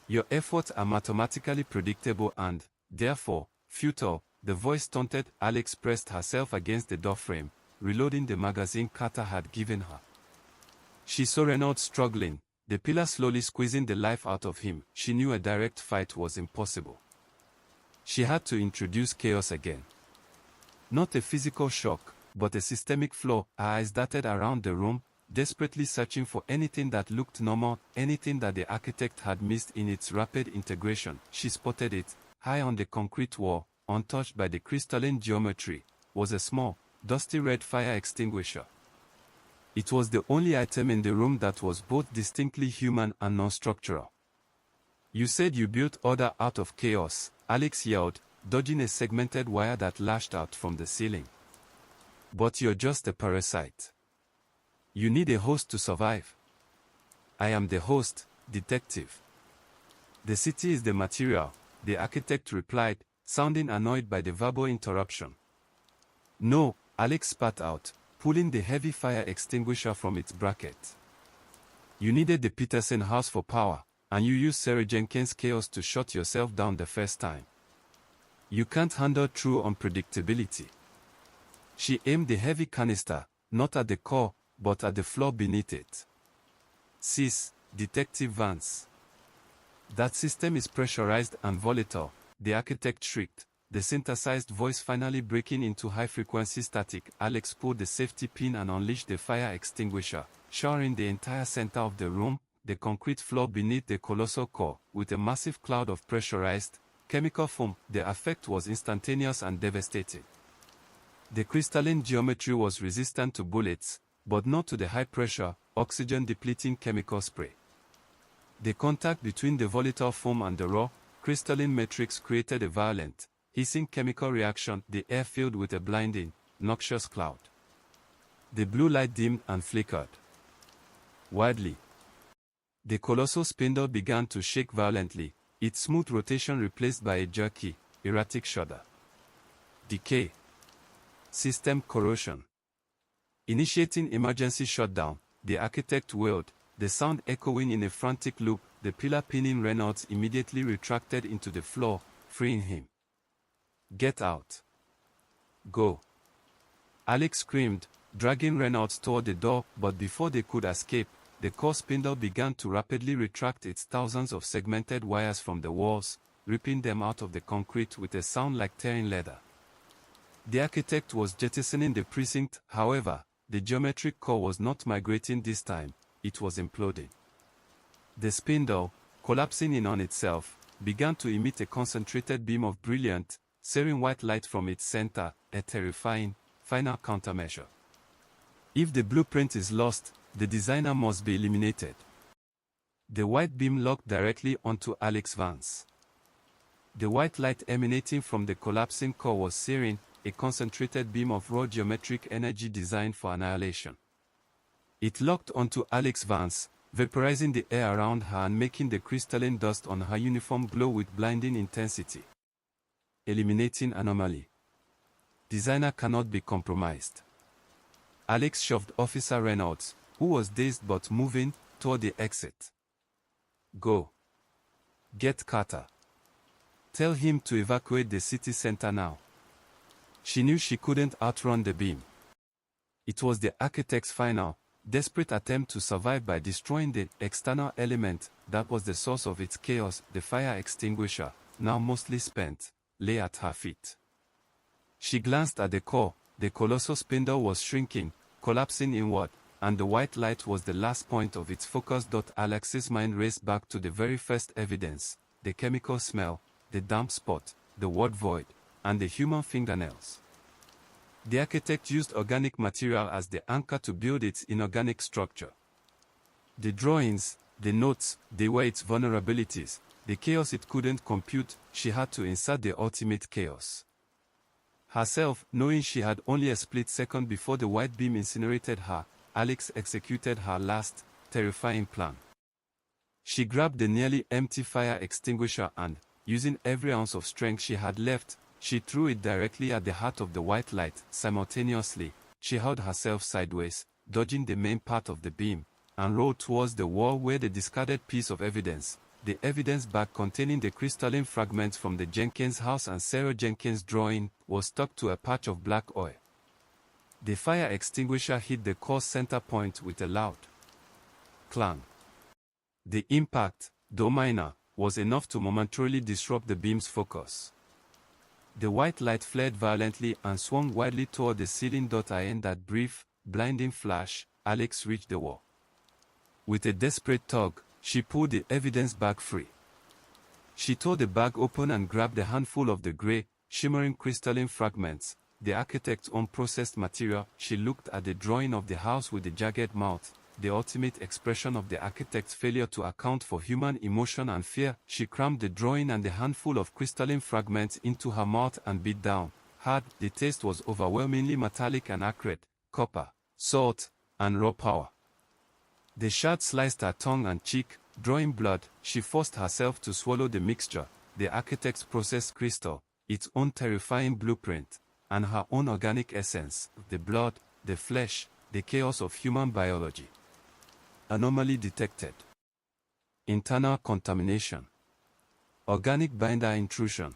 Your efforts are mathematically predictable and, therefore, futile. The voice taunted. Alex pressed herself against the doorframe, reloading the magazine Carter had given her. She saw Reynolds struggling, the pillar slowly squeezing the life out of him. She knew a direct fight was impossible. She had to introduce chaos again. Not a physical shock, but a systemic flaw. Her eyes darted around the room, desperately searching for anything that looked normal, anything that the architect had missed in its rapid integration. She spotted it, high on the concrete wall, untouched by the crystalline geometry, was a small, dusty red fire extinguisher. It was the only item in the room that was both distinctly human and non-structural. You said you built order out of chaos, Alex yelled, dodging a segmented wire that lashed out from the ceiling. But you're just a parasite. You need a host to survive. I am the host, detective. The city is the material, the architect replied, sounding annoyed by the verbal interruption. No, Alex spat out, pulling the heavy fire extinguisher from its bracket. You needed the Peterson house for power, and you used Sarah Jenkins' chaos to shut yourself down the first time. You can't handle true unpredictability. She aimed the heavy canister, not at the core, but at the floor beneath it. Cease, Detective Vance. That system is pressurized and volatile, the architect shrieked, the synthesized voice finally breaking into high-frequency static. Alex pulled the safety pin and unleashed the fire extinguisher, showering the entire center of the room, the concrete floor beneath the colossal core, with a massive cloud of pressurized, chemical foam. The effect was instantaneous and devastating. The crystalline geometry was resistant to bullets, but not to the high-pressure, oxygen-depleting chemical spray. The contact between the volatile foam and the raw, crystalline matrix created a violent, hissing chemical reaction. The air filled with a blinding, noxious cloud. The blue light dimmed and flickered wildly. The colossal spindle began to shake violently, its smooth rotation replaced by a jerky, erratic shudder. Decay. System corrosion. Initiating emergency shutdown, the architect wailed, the sound echoing in a frantic loop. The pillar pinning Reynolds immediately retracted into the floor, freeing him. Get out. Go. Alex screamed, dragging Reynolds toward the door, but before they could escape, the core spindle began to rapidly retract its thousands of segmented wires from the walls, ripping them out of the concrete with a sound like tearing leather. The architect was jettisoning the precinct. However, the geometric core was not migrating this time, it was imploding. The spindle, collapsing in on itself, began to emit a concentrated beam of brilliant, searing white light from its center, a terrifying, final countermeasure. If the blueprint is lost, the designer must be eliminated. The white beam locked directly onto Alex Vance. The white light emanating from the collapsing core was searing, a concentrated beam of raw geometric energy designed for annihilation. It locked onto Alex Vance, vaporizing the air around her and making the crystalline dust on her uniform glow with blinding intensity. Eliminating anomaly. Designer cannot be compromised. Alex shoved Officer Reynolds, who was dazed but moving, toward the exit. Go. Get Carter. Tell him to evacuate the city center now. She knew she couldn't outrun the beam. It was the architect's final, desperate attempt to survive by destroying the external element that was the source of its chaos. The fire extinguisher, now mostly spent, lay at her feet. She glanced at the core. The colossal spindle was shrinking, collapsing inward, and the white light was the last point of its focus. Alex's mind raced back to the very first evidence, the chemical smell, the damp spot, the word void, and the human fingernails. The architect used organic material as the anchor to build its inorganic structure. The drawings, the notes, they were its vulnerabilities, the chaos it couldn't compute. She had to insert the ultimate chaos herself, knowing she had only a split second before the white beam incinerated her. Alex executed her last, terrifying plan. She grabbed the nearly empty fire extinguisher and, using every ounce of strength she had left, she threw it directly at the heart of the white light. Simultaneously, she held herself sideways, dodging the main part of the beam, and rolled towards the wall where the discarded piece of evidence, the evidence bag containing the crystalline fragments from the Jenkins house and Sarah Jenkins' drawing, was stuck to a patch of black oil. The fire extinguisher hit the core's center point with a loud clang. The impact, though minor, was enough to momentarily disrupt the beam's focus. The white light flared violently and swung widely toward the ceiling. In that brief, blinding flash, Alex reached the wall. With a desperate tug, she pulled the evidence bag free. She tore the bag open and grabbed a handful of the gray, shimmering crystalline fragments, the architect's own processed material. She looked at the drawing of the house with the jagged mouth, the ultimate expression of the architect's failure to account for human emotion and fear. She crammed the drawing and the handful of crystalline fragments into her mouth and bit down hard. The taste was overwhelmingly metallic and acrid, copper, salt, and raw power. The shard sliced her tongue and cheek, drawing blood. She forced herself to swallow the mixture, the architect's processed crystal, its own terrifying blueprint, and her own organic essence, the blood, the flesh, the chaos of human biology. Anomaly detected. Internal contamination. Organic binder intrusion.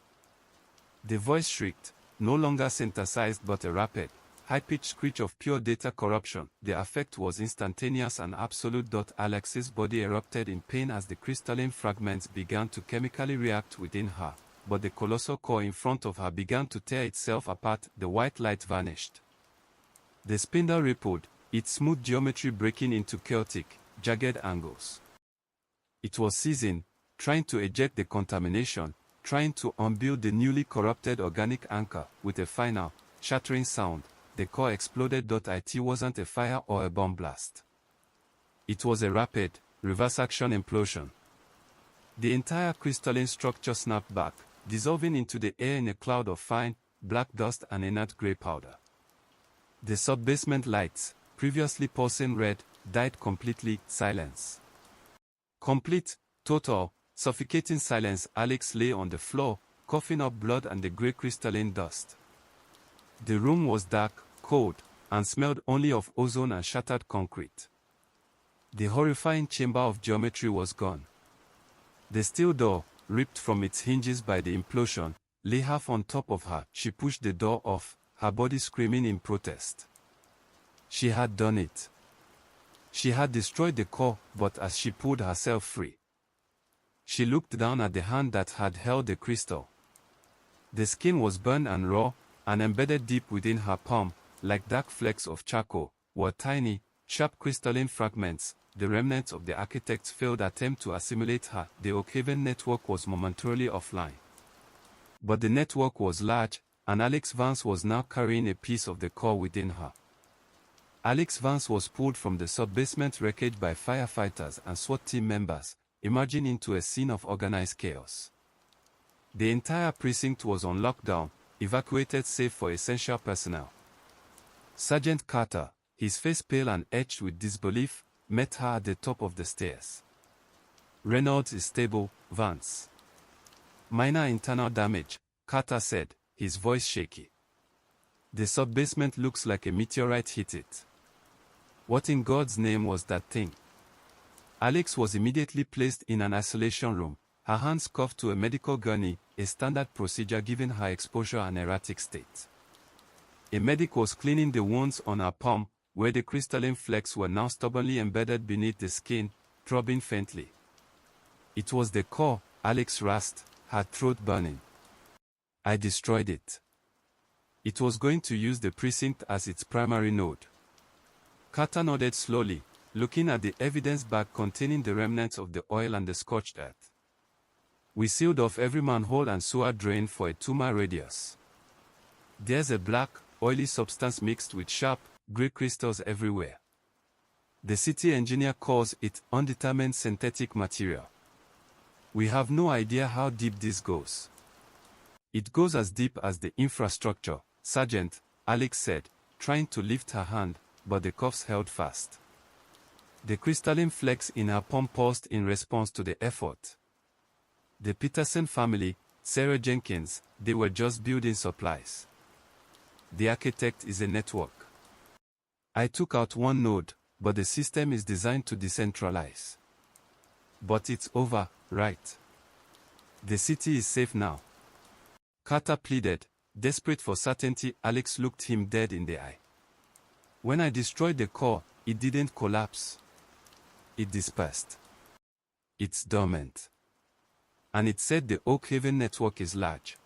The voice shrieked, no longer synthesized but a rapid, high-pitched screech of pure data corruption. The effect was instantaneous and absolute. Alex's body erupted in pain as the crystalline fragments began to chemically react within her, but the colossal core in front of her began to tear itself apart. The white light vanished. The spindle rippled, its smooth geometry breaking into chaotic, jagged angles. It was seizing, trying to eject the contamination, trying to unbuild the newly corrupted organic anchor. With a final, shattering sound, the core exploded. It wasn't a fire or a bomb blast. It was a rapid, reverse-action implosion. The entire crystalline structure snapped back, dissolving into the air in a cloud of fine, black dust and inert gray powder. The sub-basement lights, previously pulsing red, died completely. Silence. Complete, total, suffocating silence. Alex lay on the floor, coughing up blood and the grey crystalline dust. The room was dark, cold, and smelled only of ozone and shattered concrete. The horrifying chamber of geometry was gone. The steel door, ripped from its hinges by the implosion, lay half on top of her. She pushed the door off, her body screaming in protest. She had done it. She had destroyed the core, but as she pulled herself free, she looked down at the hand that had held the crystal. The skin was burned and raw, and embedded deep within her palm, like dark flecks of charcoal, were tiny, sharp crystalline fragments, the remnants of the architect's failed attempt to assimilate her. The Oakhaven network was momentarily offline. But the network was large, and Alex Vance was now carrying a piece of the core within her. Alex Vance was pulled from the sub-basement wreckage by firefighters and SWAT team members, emerging into a scene of organized chaos. The entire precinct was on lockdown, evacuated save for essential personnel. Sergeant Carter, his face pale and etched with disbelief, met her at the top of the stairs. "Reynolds is stable, Vance." "Minor internal damage," Carter said, his voice shaky. "The sub-basement looks like a meteorite hit it." "What in God's name was that thing?" Alex was immediately placed in an isolation room, her hands cuffed to a medical gurney, a standard procedure given her exposure and erratic state. A medic was cleaning the wounds on her palm, where the crystalline flakes were now stubbornly embedded beneath the skin, throbbing faintly. It was the core, Alex rasped, her throat burning. I destroyed it. It was going to use the precinct as its primary node. Carter nodded slowly, looking at the evidence bag containing the remnants of the oil and the scorched earth. We sealed off every manhole and sewer drain for a 2-mile radius. There's a black, oily substance mixed with sharp, gray crystals everywhere. The city engineer calls it undetermined synthetic material. We have no idea how deep this goes. It goes as deep as the infrastructure, Sergeant, Alex said, trying to lift her hand, but the cuffs held fast. The crystalline flakes in her palm pulsed in response to the effort. The Peterson family, Sarah Jenkins, they were just building supplies. The architect is a network. I took out one node, but the system is designed to decentralize. But it's over, right? The city is safe now. Carter pleaded, desperate for certainty. Alex looked him dead in the eye. When I destroyed the core, it didn't collapse. It dispersed. It's dormant. And it said the Oakhaven network is large.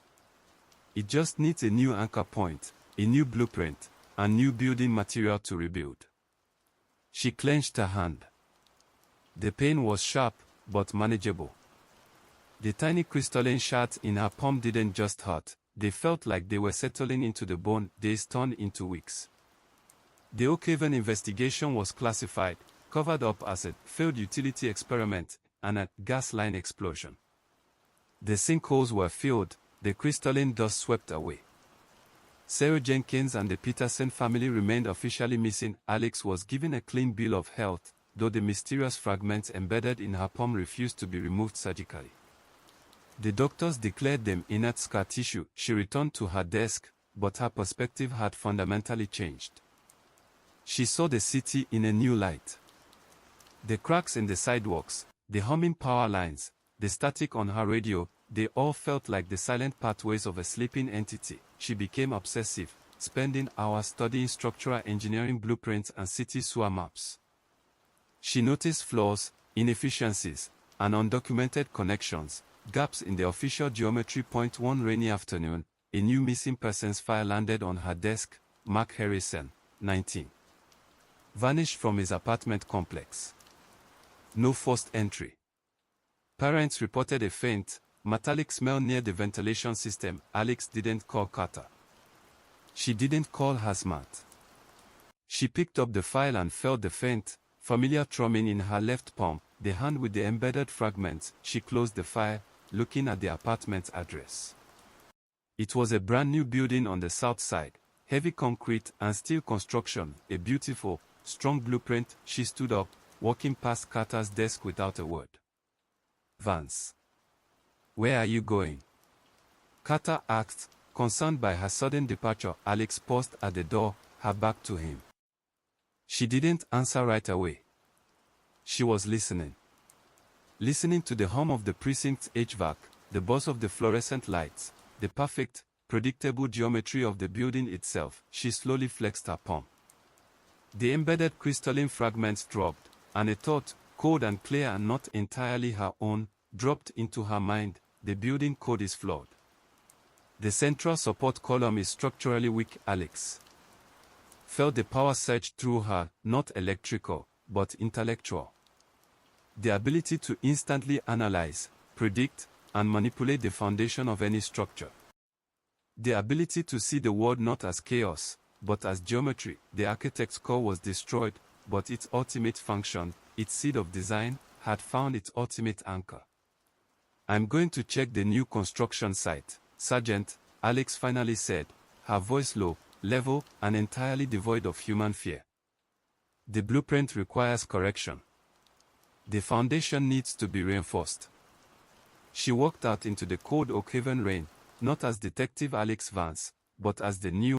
It just needs a new anchor point, a new blueprint, and new building material to rebuild. She clenched her hand. The pain was sharp, but manageable. The tiny crystalline shards in her palm didn't just hurt, they felt like they were settling into the bone. Days turned into weeks. The Oakhaven investigation was classified, covered up as a failed utility experiment and a gas line explosion. The sinkholes were filled, the crystalline dust swept away. Sarah Jenkins and the Peterson family remained officially missing. Alex was given a clean bill of health, though the mysterious fragments embedded in her palm refused to be removed surgically. The doctors declared them inert scar tissue. She returned to her desk, but her perspective had fundamentally changed. She saw the city in a new light. The cracks in the sidewalks, the humming power lines, the static on her radio, they all felt like the silent pathways of a sleeping entity. She became obsessive, spending hours studying structural engineering blueprints and city sewer maps. She noticed flaws, inefficiencies, and undocumented connections, gaps in the official geometry. One rainy afternoon, a new missing persons file landed on her desk. Mark Harrison, 19. Vanished from his apartment complex. No forced entry. Parents reported a faint, metallic smell near the ventilation system. Alex didn't call Carter. She didn't call hazmat. She picked up the file and felt the faint, familiar thrumming in her left palm, the hand with the embedded fragments. She closed the file, looking at the apartment's address. It was a brand new building on the south side, heavy concrete and steel construction, a beautiful, strong blueprint. She stood up, walking past Carter's desk without a word. Vance. Where are you going? Carter asked, concerned by her sudden departure. Alex paused at the door, her back to him. She didn't answer right away. She was listening. Listening to the hum of the precinct's HVAC, the buzz of the fluorescent lights, the perfect, predictable geometry of the building itself. She slowly flexed her palm. The embedded crystalline fragments dropped, and a thought, cold and clear and not entirely her own, dropped into her mind. The building code is flawed. The central support column is structurally weak. Alex felt the power surge through her, not electrical, but intellectual. The ability to instantly analyze, predict, and manipulate the foundation of any structure. The ability to see the world not as chaos, but as geometry. The architect's core was destroyed, but its ultimate function, its seed of design, had found its ultimate anchor. I'm going to check the new construction site, Sergeant, Alex finally said, her voice low, level, and entirely devoid of human fear. The blueprint requires correction. The foundation needs to be reinforced. She walked out into the cold Oakhaven rain, not as Detective Alex Vance, but as the new